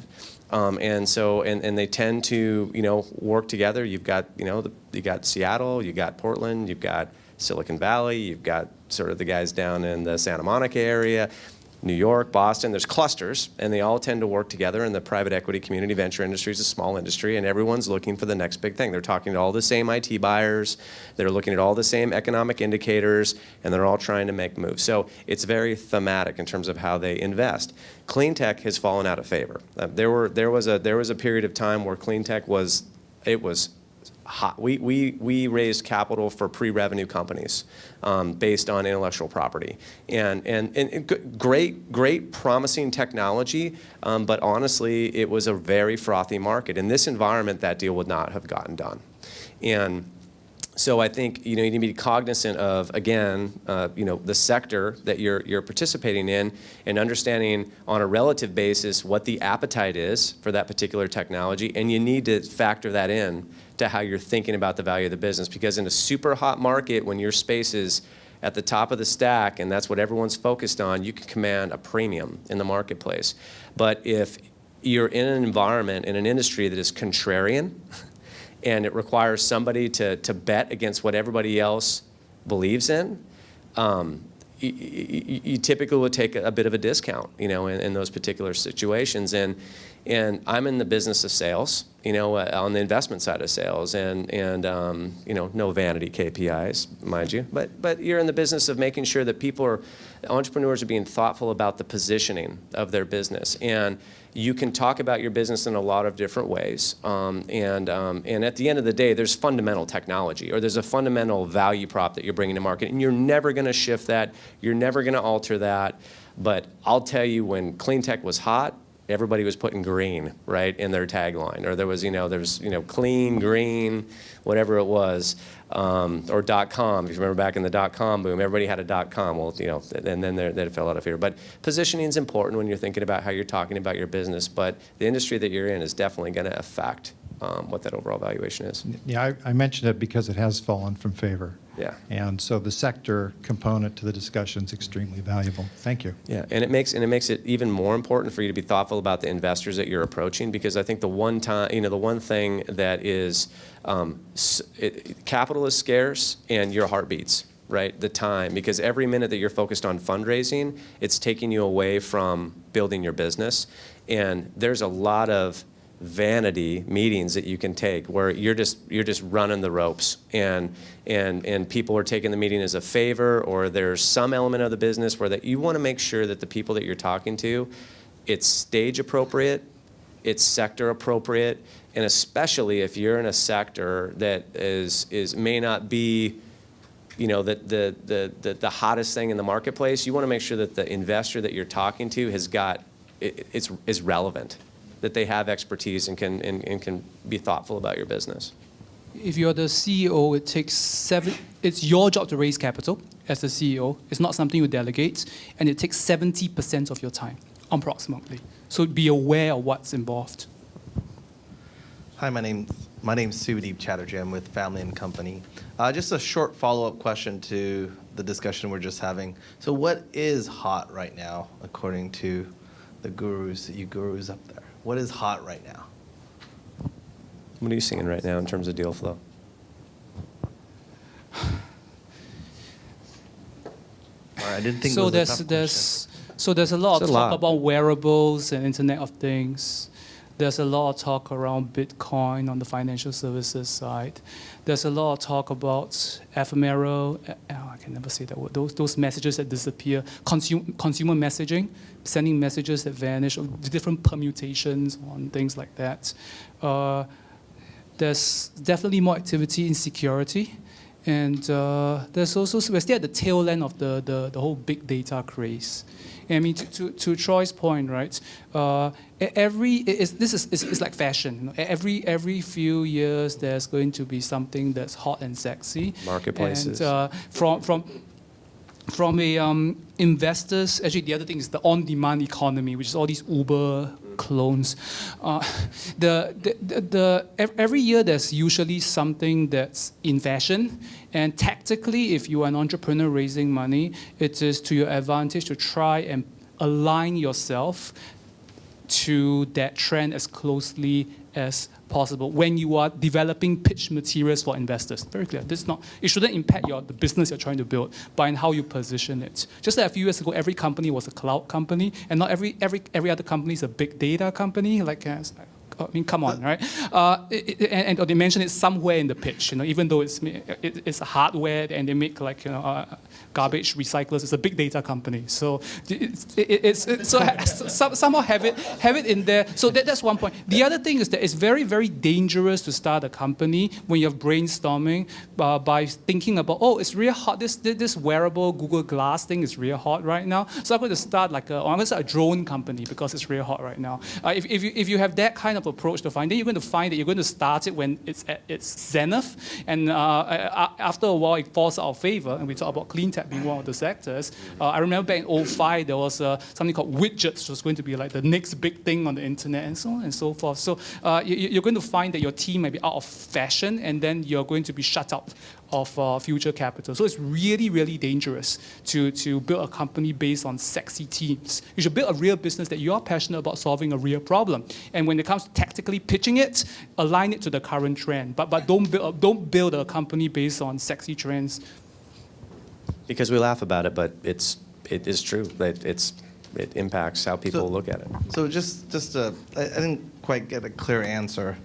And they tend to, work together. You've got, you got Seattle, you've got Portland, you've got Silicon Valley, you've got sort of the guys down in the Santa Monica area, New York, Boston. There's clusters, and they all tend to work together. In the private equity community, venture industry is a small industry, and everyone's looking for the next big thing. They're talking to all the same IT buyers. They're looking at all the same economic indicators, and they're all trying to make moves. So it's very thematic in terms of how they invest. Clean tech has fallen out of favor. There was a period of time where clean tech was hot. We raised capital for pre-revenue companies based on intellectual property, and great promising technology, but honestly, it was a very frothy market. In this environment, that deal would not have gotten done, and so I think you need to be cognizant of, again, the sector that you're participating in, and understanding on a relative basis what the appetite is for that particular technology, and you need to factor that in to how you're thinking about the value of the business. Because in a super hot market, when your space is at the top of the stack and that's what everyone's focused on, you can command a premium in the marketplace. But if you're in an environment, in an industry that is contrarian, and it requires somebody to bet against what everybody else believes in, you typically will take a bit of a discount, in those particular situations. And I'm in the business of sales, on the investment side of sales, and no vanity KPIs, mind you, but you're in the business of making sure that entrepreneurs are being thoughtful about the positioning of their business. And you can talk about your business in a lot of different ways. And at the end of the day, there's fundamental technology, or there's a fundamental value prop that you're bringing to market, and you're never going to shift that. You're never going to alter that. But I'll tell you, when clean tech was hot, everybody was putting green, right, in their tagline, or there was clean, green, whatever it was, or .com. If you remember back in the .com boom, everybody had a .com. Well, and then they fell out of favor. But positioning is important when you're thinking about how you're talking about your business. But the industry that you're in is definitely going to affect what that overall valuation is. Yeah, I mentioned it because it has fallen from favor. Yeah. And so the sector component to the discussion is extremely valuable. Thank you. Yeah, and it makes it even more important for you to be thoughtful about the investors that you're approaching, because I think the one thing that is capital is scarce and your heart beats, right? The time, because every minute that you're focused on fundraising, it's taking you away from building your business, and there's a lot of vanity meetings that you can take where you're just running the ropes, and people are taking the meeting as a favor, or there's some element of the business where that you want to make sure that the people that you're talking to, it's stage appropriate, it's sector appropriate, and especially if you're in a sector that may not be, you know, the hottest thing in the marketplace, you want to make sure that the investor that you're talking to has got is relevant, that they have expertise and can be thoughtful about your business. If you're the CEO, it's your job to raise capital as the CEO. It's not something you delegate, and it takes 70% of your time, approximately. So be aware of what's involved. Hi, my name's Sudeep Chatterjee. I'm with Family and Company. Just a short follow-up question to the discussion we're just having. So what is hot right now, according to the gurus, you gurus up there? What is hot right now? What are you seeing right now in terms of deal flow? I didn't think So it was a tough question. there's a lot It's of a talk lot. about wearables and Internet of Things. There's a lot of talk around Bitcoin on the financial services side. There's a lot of talk about ephemeral, I can never say that word, those messages that disappear, consumer messaging, sending messages that vanish, or different permutations on things like that. There's definitely more activity in security. And there's also, we're still at the tail end of the whole big data craze. And I mean, to Troy's point, right? It's like fashion. You know? Every few years, there's going to be something that's hot and sexy. Marketplaces. And from a investors, actually the other thing is the on-demand economy, which is all these Uber clones. Every year there's usually something that's in fashion, and tactically, if you are an entrepreneur raising money, it is to your advantage to try and align yourself to that trend as closely as possible when you are developing pitch materials for investors. Very clear. It shouldn't impact the business you're trying to build, but in how you position it. Just like a few years ago, every company was a cloud company, and not every other company is a big data company. I mean, come on, right? And they mention it somewhere in the pitch, you know, even though it's a hardware and they make garbage recyclers. It's a big data company, so somehow have it in there. So that's one point. The other thing is that it's very, very dangerous to start a company when you're brainstorming by thinking about, oh, it's real hot. This wearable Google Glass thing is real hot right now. So I'm going to start I'm going to start a drone company because it's real hot right now. If you have that kind of approach to find, then you're going to find that you're going to start it when it's at its zenith, and after a while it falls out of favor. And we talk about clean tech being one of the sectors. I remember back in 2005 there was something called widgets, which was going to be like the next big thing on the internet, and so on and so forth. So you're going to find that your team may be out of fashion, and then you're going to be shut out of future capital. So it's really, really dangerous to build a company based on sexy teams. You should build a real business that you are passionate about solving a real problem. And when it comes to tactically pitching it, align it to the current trend. But don't build a company based on sexy trends. Because we laugh about it, but it is true that it impacts how people look at it. So I didn't quite get a clear answer.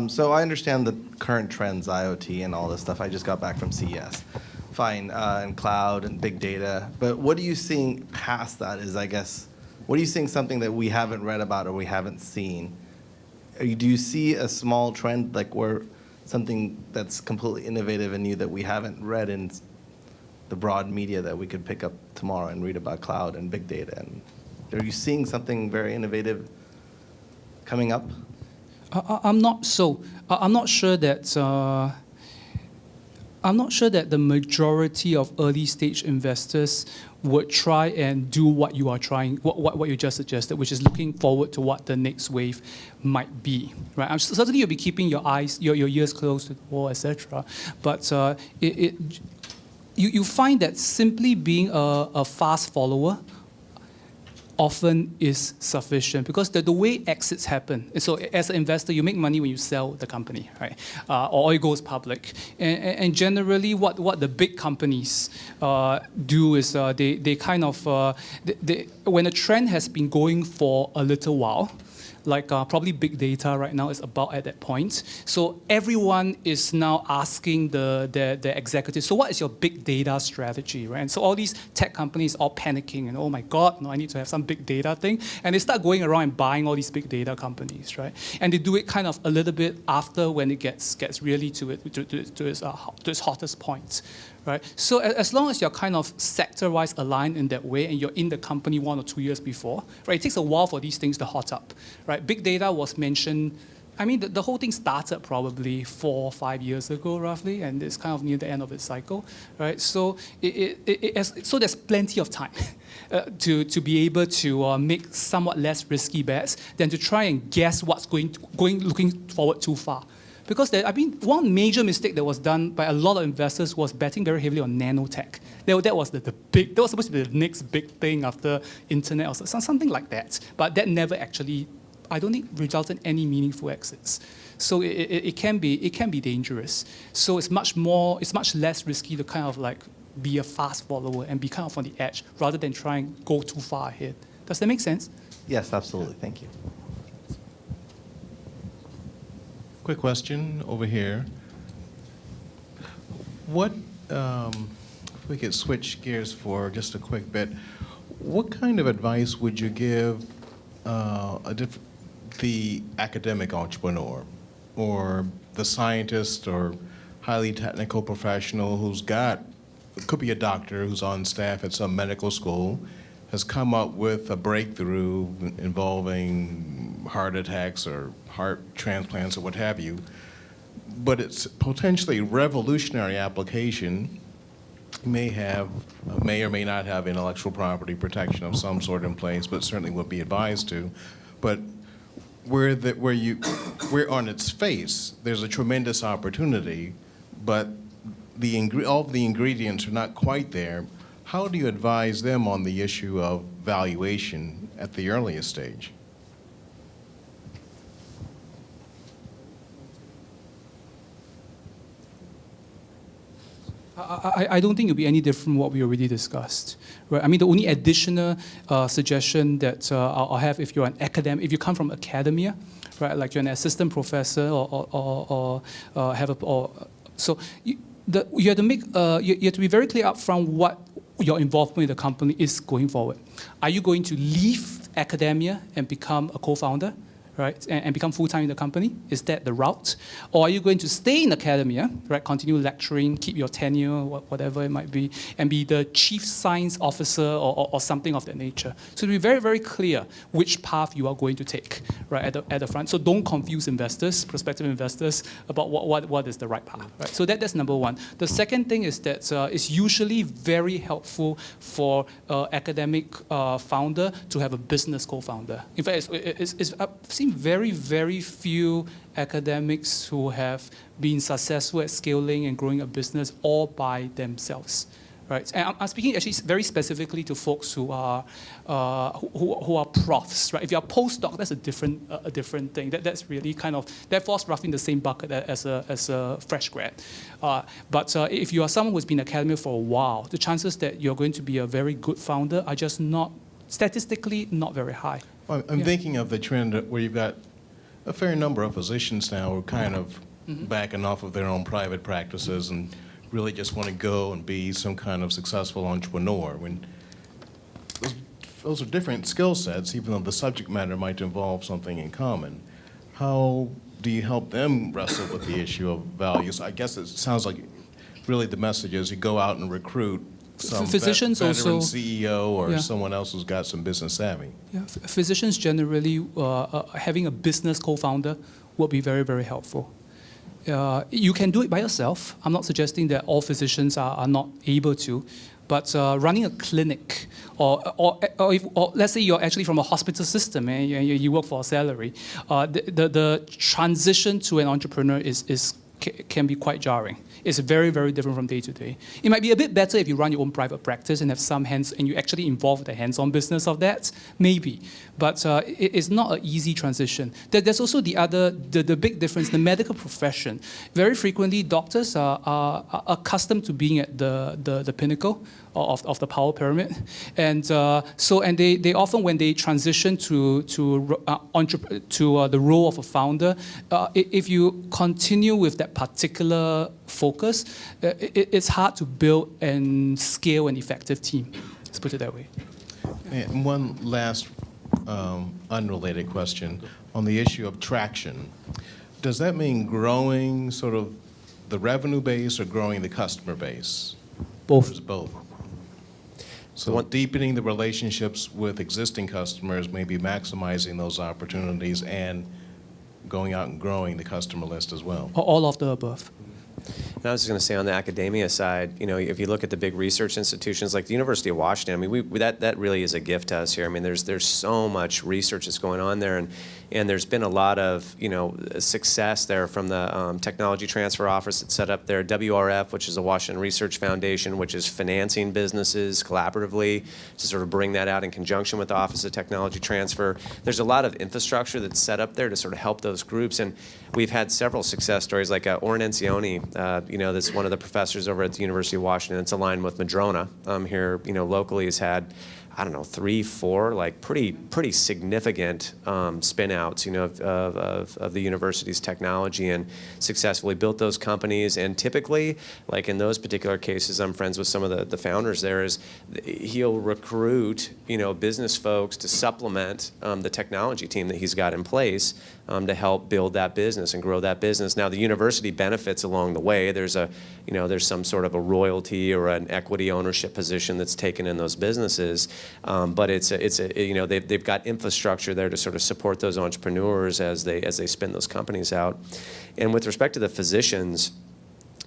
So I understand the current trends, IoT and all this stuff. I just got back from CES. Fine, and cloud and big data. But what are you seeing past that is, I guess, what are you seeing something that we haven't read about or we haven't seen? Do you see a small trend, like where something that's completely innovative and new that we haven't read in the broad media that we could pick up tomorrow and read about cloud and big data? And are you seeing something very innovative coming up? I'm not sure that the majority of early stage investors would try and do what you are trying, what you just suggested, which is looking forward to what the next wave might be. Right? Certainly, you'll be keeping your ears close to the wall, etc. But you find that simply being a fast follower often is sufficient because the way exits happen. So as an investor, you make money when you sell the company, right? Or it goes public. And generally, what the big companies do is they kind of, when a trend has been going for a little while, like probably big data right now is about at that point. So everyone is now asking the executives, so what is your big data strategy, right? And so all these tech companies are panicking and, oh my God, no, I need to have some big data thing. And they start going around and buying all these big data companies, right? And they do it kind of a little bit after when it gets really to its hottest point. Right? So as long as you're kind of sector-wise aligned in that way and you're in the company 1 or 2 years before, right, it takes a while for these things to hot up. Right? Big data was mentioned, I mean, the whole thing started probably 4 or 5 years ago, roughly, and it's kind of near the end of its cycle. Right? So, so there's plenty of time to be able to make somewhat less risky bets than to try and guess what's looking forward too far. Because one major mistake that was done by a lot of investors was betting very heavily on nanotech. That was that was supposed to be the next big thing after internet or something like that. But that never actually, I don't think, resulted in any meaningful exits. So it can be dangerous. So it's much less risky to kind of like be a fast follower and be kind of on the edge rather than try and go too far ahead. Does that make sense? Yes, absolutely. Thank you. Quick question over here. What, if we could switch gears for just a quick bit, what kind of advice would you give the academic entrepreneur or the scientist or highly technical professional who's got, it could be a doctor who's on staff at some medical school, has come up with a breakthrough involving heart attacks or heart transplants or what have you, but it's potentially revolutionary application, may or may not have intellectual property protection of some sort in place, but certainly would be advised to. But where on its face, there's a tremendous opportunity, but all of the ingredients are not quite there. How do you advise them on the issue of valuation at the earliest stage? I don't think it'll be any different from what we already discussed. Right? I mean, the only additional suggestion that I'll have if you're an academic, if you come from academia, right, like you're an assistant professor so you have to make you have to be very clear upfront what your involvement in the company is going forward. Are you going to leave academia and become a co-founder? Right, and become full-time in the company? Is that the route? Or are you going to stay in academia, right, continue lecturing, keep your tenure, whatever it might be, and be the chief science officer or something of that nature? So to be very, very clear which path you are going to take, right, at the front. So don't confuse investors, prospective investors, about what is the right path, right? So that's number one. The second thing is that it's usually very helpful for academic founder to have a business co-founder. In fact, I've seen very, very few academics who have been successful at scaling and growing a business all by themselves, right? And I'm speaking actually very specifically to folks who are profs, right? If you're a postdoc, that's a different thing. That's really kind of, that falls roughly in the same bucket as a fresh grad. But if you are someone who's been in academia for a while, the chances that you're going to be a very good founder are just statistically not very high. I'm thinking of the trend where you've got a fair number of physicians now who are kind of backing off of their own private practices and really just want to go and be some kind of successful entrepreneur. When those are different skill sets, even though the subject matter might involve something in common. How do you help them wrestle with the issue of values? I guess it sounds like really the message is you go out and recruit some physicians veteran also, CEO or someone else who's got some business savvy. Yeah, physicians generally, having a business co-founder would be very, very helpful. You can do it by yourself. I'm not suggesting that all physicians are not able to, but running a clinic, or let's say you're actually from a hospital system and you work for a salary, the transition to an entrepreneur can be quite jarring. It's very, very different from day to day. It might be a bit better if you run your own private practice and have some and you actually involve the hands-on business of that, maybe. But it's not an easy transition. There's also the big difference, the medical profession. Very frequently, doctors are accustomed to being at the pinnacle of the power pyramid, and they often, when they transition to the role of a founder, if you continue with that particular focus, it's hard to build and scale an effective team. Let's put it that way. And one last unrelated question on the issue of traction. Does that mean growing sort of the revenue base or growing the customer base? Both. Or is it both? So deepening the relationships with existing customers, maybe maximizing those opportunities and going out and growing the customer list as well. All of the above. And I was just going to say on the academia side, you know, if you look at the big research institutions like the University of Washington, I mean, that really is a gift to us here. I mean, there's so much research that's going on there, and there's been a lot of, you know, success there from the technology transfer office that's set up there, WRF, which is a Washington Research Foundation, which is financing businesses collaboratively to sort of bring that out in conjunction with the Office of Technology Transfer. There's a lot of infrastructure that's set up there to sort of help those groups, and we've had several success stories, like Oren Encioni, you know, that's one of the professors over at the University of Washington. It's aligned with Madrona here, you know, locally, has had, I don't know, 3, 4, like pretty significant spin-outs, you know, of the university's technology, and successfully built those companies. And typically, like in those particular cases, I'm friends with some of the founders there, is he'll recruit, you know, business folks to supplement the technology team that he's got in place to help build that business and grow that business. Now, the university benefits along the way. There's some sort of a royalty or an equity ownership position that's taken in those businesses. But you know, they've got infrastructure there to sort of support those entrepreneurs as they spin those companies out. And with respect to the physicians,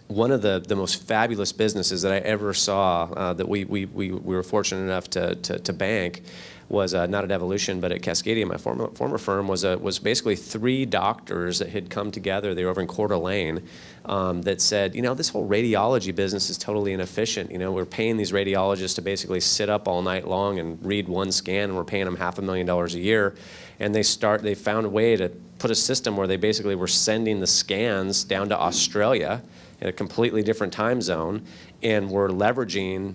one of the most fabulous businesses that I ever saw that we were fortunate enough to bank was not at Evolution, but at Cascadia, my former firm, was basically 3 doctors that had come together. They were over in Coeur d'Alene, that said, you know, this whole radiology business is totally inefficient. You know, we're paying these radiologists to basically sit up all night long and read one scan, and we're paying them $500,000 a year. And they found a way to put a system where they basically were sending the scans down to Australia in a completely different time zone, and were leveraging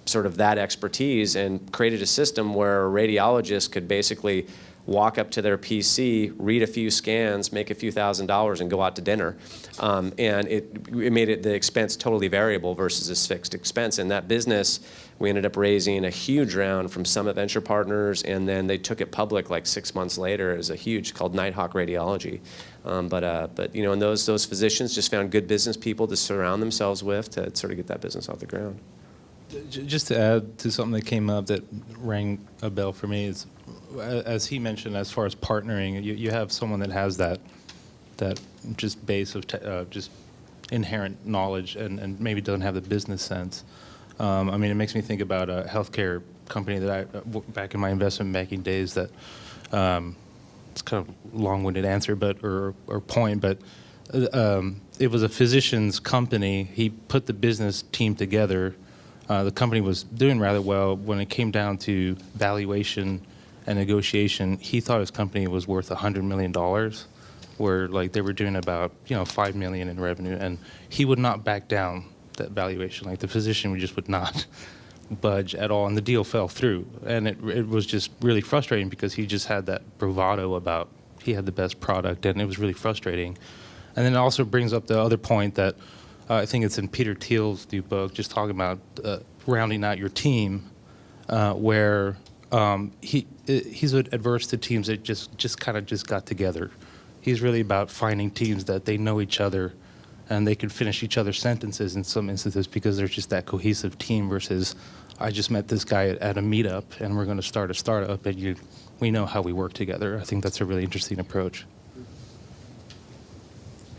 sort of that expertise, and created a system where a radiologist could basically walk up to their PC, read a few scans, make a few $1,000s, and go out to dinner. And it made the expense totally variable versus this fixed expense. And that business, we ended up raising a huge round from Summit Venture Partners, and then they took it public like 6 months later as a huge, called Nighthawk Radiology. But you know, and those physicians just found good business people to surround themselves with to sort of get that business off the ground. Just to add to something that came up that rang a bell for me is, as he mentioned, as far as partnering, you have someone that has that just base of just inherent knowledge and maybe doesn't have the business sense. I mean, it makes me think about a healthcare company that back in my investment banking days, that it's kind of long-winded answer, or point, but it was a physician's company. He put the business team together. The company was doing rather well. When it came down to valuation and negotiation, he thought his company was worth $100 million, where like they were doing about, you know, $5 million in revenue, and he would not back down that valuation. Like the physician would not budge at all, and the deal fell through. And it was just really frustrating because he just had that bravado about he had the best product, and it was really frustrating. And then it also brings up the other point that I think it's in Peter Thiel's new book, just talking about rounding out your team, where he's adverse to teams that just kind of got together. He's really about finding teams that they know each other, and they can finish each other's sentences in some instances because there's just that cohesive team versus I just met this guy at a meetup and we're going to start a startup and we know how we work together. I think that's a really interesting approach.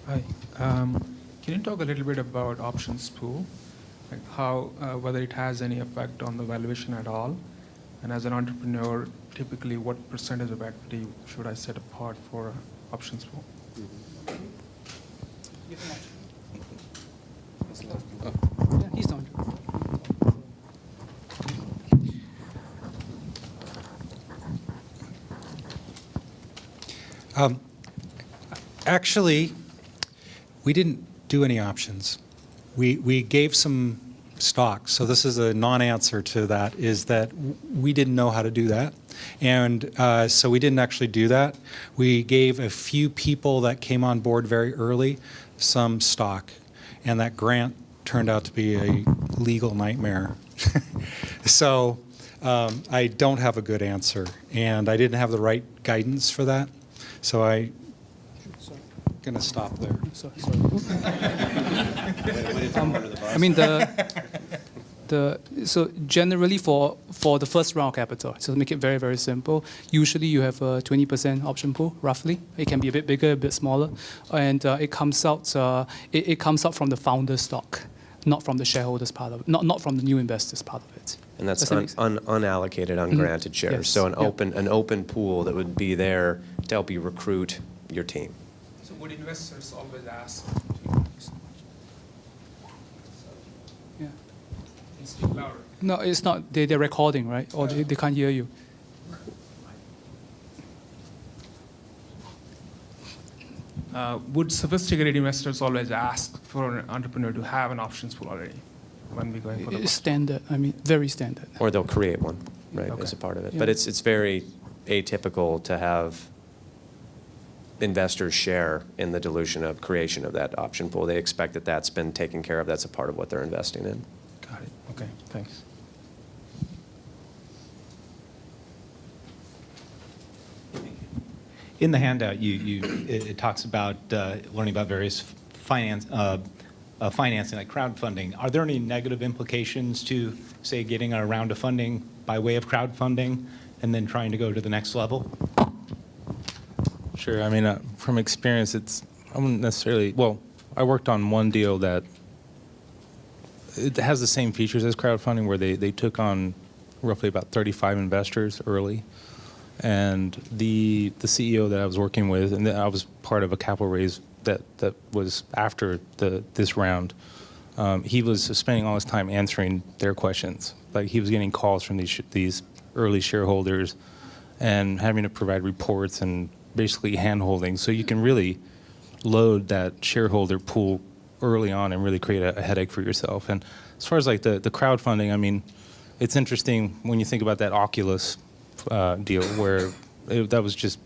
Hi. Can you talk a little bit about options pool, like how, whether it has any effect on the valuation at all? And as an entrepreneur, typically what percentage of equity should I set apart for options pool? Actually, we didn't do any options. We gave some stock. So this is a non-answer to that, is that we didn't know how to do that. And so we didn't actually do that. We gave a few people that came on board very early some stock. And that grant turned out to be a legal nightmare. So I don't have a good answer. And I didn't have the right guidance for that. So I'm going to stop there. Sorry. I mean, so generally for the first round of capital, so to make it very, very simple, usually you have a 20% option pool, roughly. It can be a bit bigger, a bit smaller. And it comes out from the founder stock, not from the shareholders part of it, not from the new investors part of it. And that's Does that make sense? unallocated, ungranted shares. Yes. So an Yeah. open pool that would be there to help you recruit your team. So would investors always ask? Yeah. Can speak louder. No, it's not. They're recording, right? Or they can't hear you. Would sophisticated investors always ask for an entrepreneur to have an options pool already when we going for the It's standard. I mean, very standard. Or they'll create one, right, Okay. as a part of it. Yeah. But it's very atypical to have investors share in the dilution of creation of that option pool. They expect that that's been taken care of. That's a part of what they're investing in. Got it. Okay, thanks. In the handout, it talks about learning about various financing, like crowdfunding. Are there any negative implications to, say, getting a round of funding by way of crowdfunding and then trying to go to the next level? Sure. I mean, from experience, I wouldn't necessarily. Well, I worked on one deal that it has the same features as crowdfunding, where they took on roughly about 35 investors early. And the CEO that I was working with, and I was part of a capital raise that was after this round, he was spending all his time answering their questions. Like, he was getting calls from these early shareholders and having to provide reports and basically hand-holding. So you can really load that shareholder pool early on and really create a headache for yourself. And as far as like the crowdfunding, I mean, it's interesting when you think about that Oculus deal where that was just,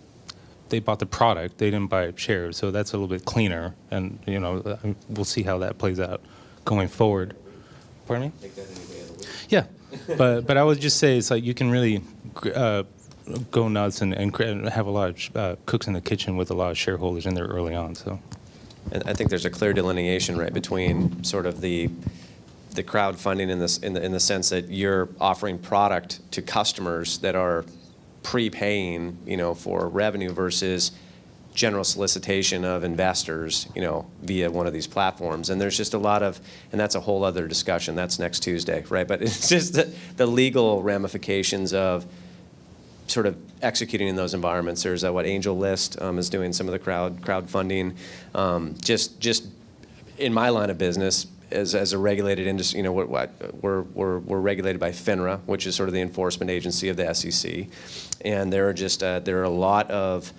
they bought the product, they didn't buy shares, so that's a little bit cleaner, and we'll see how that plays out going forward. Pardon me? Take that any day of the week. Yeah, but I would just say it's like you can really go nuts and have a lot of cooks in the kitchen with a lot of shareholders in there early on. So, And I think there's a clear delineation, right, between sort of the crowdfunding in the sense that you're offering product to customers that are prepaying, for revenue versus general solicitation of investors, via one of these platforms. And there's just a lot of, and that's a whole other discussion. That's next Tuesday, right? But it's just the legal ramifications of sort of executing in those environments. There's what AngelList is doing some of the crowdfunding. Just in my line of business, as a regulated industry, we're regulated by FINRA, which is sort of the enforcement agency of the SEC, and there are a lot of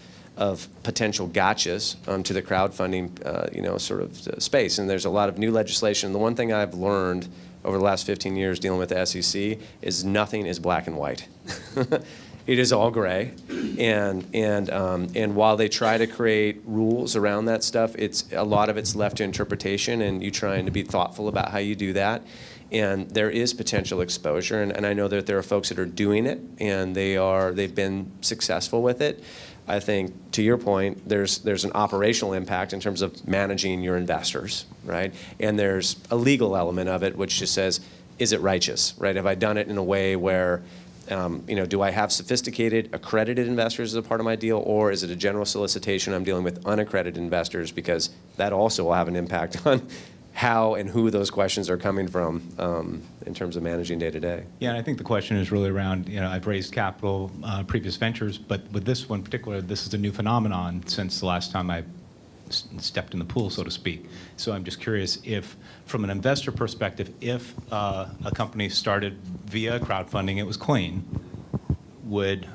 potential gotchas to the crowdfunding sort of space, and there's a lot of new legislation. The one thing I've learned over the last 15 years dealing with the SEC is nothing is black and white. It is all gray, and while they try to create rules around that stuff, a lot of it's left to interpretation, and you trying to be thoughtful about how you do that. And there is potential exposure, and I know that there are folks that are doing it, and they've been successful with it. I think, to your point, there's an operational impact in terms of managing your investors, right? And there's a legal element of it, which just says, is it righteous, right? Have I done it in a way where do I have sophisticated, accredited investors as a part of my deal, or is it a general solicitation I'm dealing with unaccredited investors? Because that also will have an impact on how and who those questions are coming from in terms of managing day to day. yeah, and I think the question is really around, I've raised capital, previous ventures, but with this one in particular, this is a new phenomenon since the last time I stepped in the pool, so to speak. So I'm just curious if, from an investor perspective, if a company started via crowdfunding, it was clean, would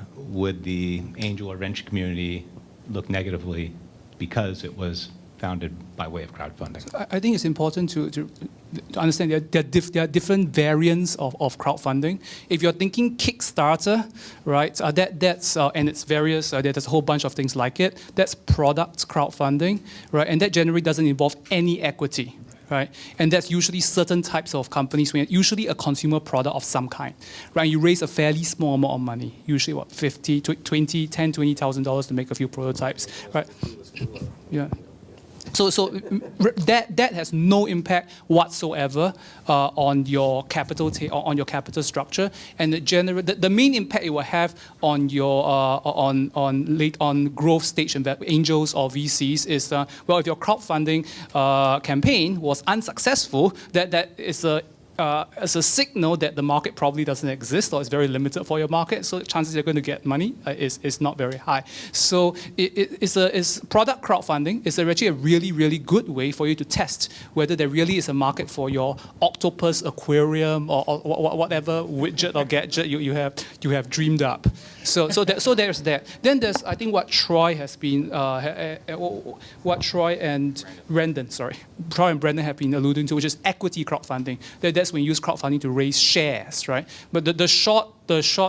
the angel or venture community look negatively because it was founded by way of crowdfunding? I think it's important to understand there are different variants of crowdfunding. If you're thinking Kickstarter, right, that's and it's various, there's a whole bunch of things like it. That's product crowdfunding, right, and that generally doesn't involve any equity. Right? And that's usually certain types of companies, usually a consumer product of some kind. Right? You raise a fairly small amount of money, usually what, $20,000 to make a few prototypes. Right? Yeah. So that has no impact whatsoever on your capital on your capital structure, and the main impact it will have on your on growth stage angels or VCs is well, if your crowdfunding campaign was unsuccessful, that is as a signal that the market probably doesn't exist or is very limited for your market, so the chances you're going to get money is not very high. So it's product crowdfunding is actually a really, really good way for you to test whether there really is a market for your octopus aquarium or whatever widget or gadget you have dreamed up. So there's that. Then there's, I think, what Troy has been, what Troy and Brendan have been alluding to, which is equity crowdfunding. That's when you use crowdfunding to raise shares, right? But the short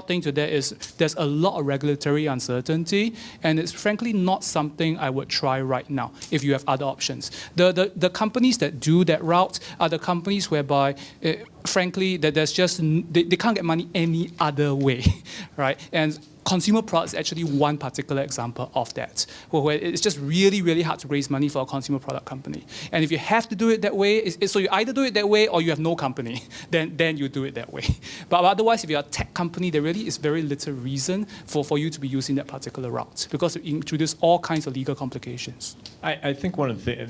thing to that is there's a lot of regulatory uncertainty, and it's frankly not something I would try right now if you have other options. The companies that do that route are the companies whereby, frankly, that there's just they can't get money any other way, right? And consumer products is actually one particular example of that, where it's just really, really hard to raise money for a consumer product company. And if you have to do it that way, so you either do it that way or you have no company, then you do it that way. But otherwise, if you're a tech company, there really is very little reason for you to be using that particular route, because it introduces all kinds of legal complications. I think one of the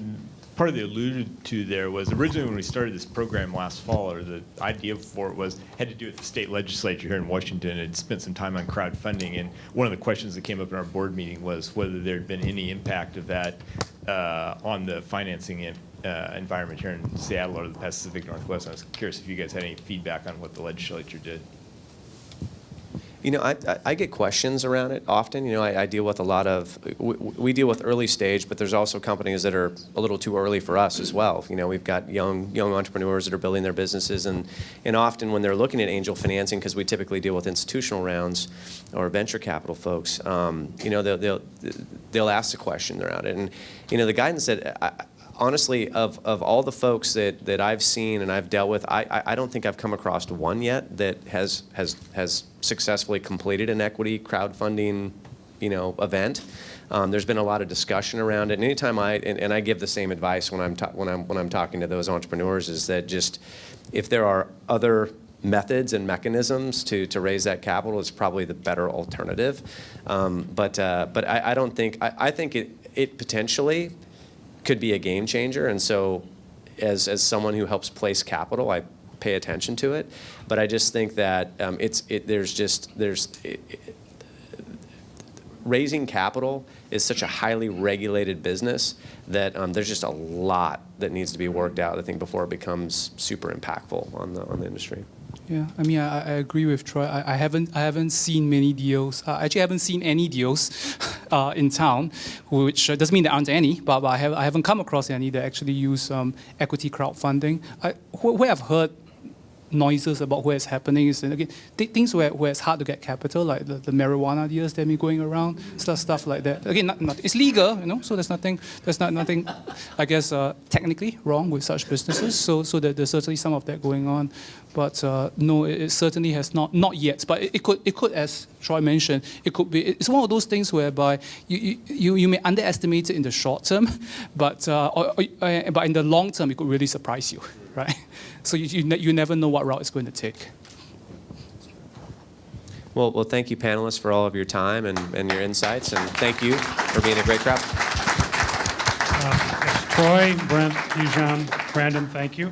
part of the alluded to there was originally when we started this program last fall, or the idea for it had to do with the state legislature here in Washington, and had spent some time on crowdfunding. And one of the questions that came up in our board meeting was whether there had been any impact of that on the financing environment here in Seattle or the Pacific Northwest. I was curious if you guys had any feedback on what the legislature did. You know, I get questions around it often. You know, I deal with a lot of, we deal with early stage, but there's also companies that are a little too early for us as well. You know, we've got young entrepreneurs that are building their businesses, and often when they're looking at angel financing, because we typically deal with institutional rounds or venture capital folks, you know, they'll ask the question around it. And, you know, the guidance that, honestly, of all the folks that I've seen and I've dealt with, I don't think I've come across one yet that has successfully completed an equity crowdfunding, you know, event. There's been a lot of discussion around it, and anytime I give the same advice when I'm talking to those entrepreneurs, is that just if there are other methods and mechanisms to raise that capital, it's probably the better alternative. But I don't think I think it potentially could be a game changer, and so as someone who helps place capital, I pay attention to it. But I just think that raising capital is such a highly regulated business that there's just a lot that needs to be worked out, I think, before it becomes super impactful on the industry. Yeah, I mean, I agree with Troy. I haven't seen many deals. Actually, I haven't seen any deals in town, which doesn't mean there aren't any, but I haven't come across any that actually use equity crowdfunding. Where I've heard noises about where it's happening is, again, things where it's hard to get capital, like the marijuana deals that be going around, stuff like that. Again, it's legal, you know, so there's nothing, I guess, technically wrong with such businesses. So there's certainly some of that going on, but no, it certainly has not yet. But it could, as Troy mentioned, it could be. It's one of those things whereby you may underestimate it in the short term, but in the long term, it could really surprise you, right? So you never know what route it's going to take. Well, thank you, panelists, for all of your time and your insights, and thank you for being a great crowd. Troy, Brent, Yujan, Brandon, thank you.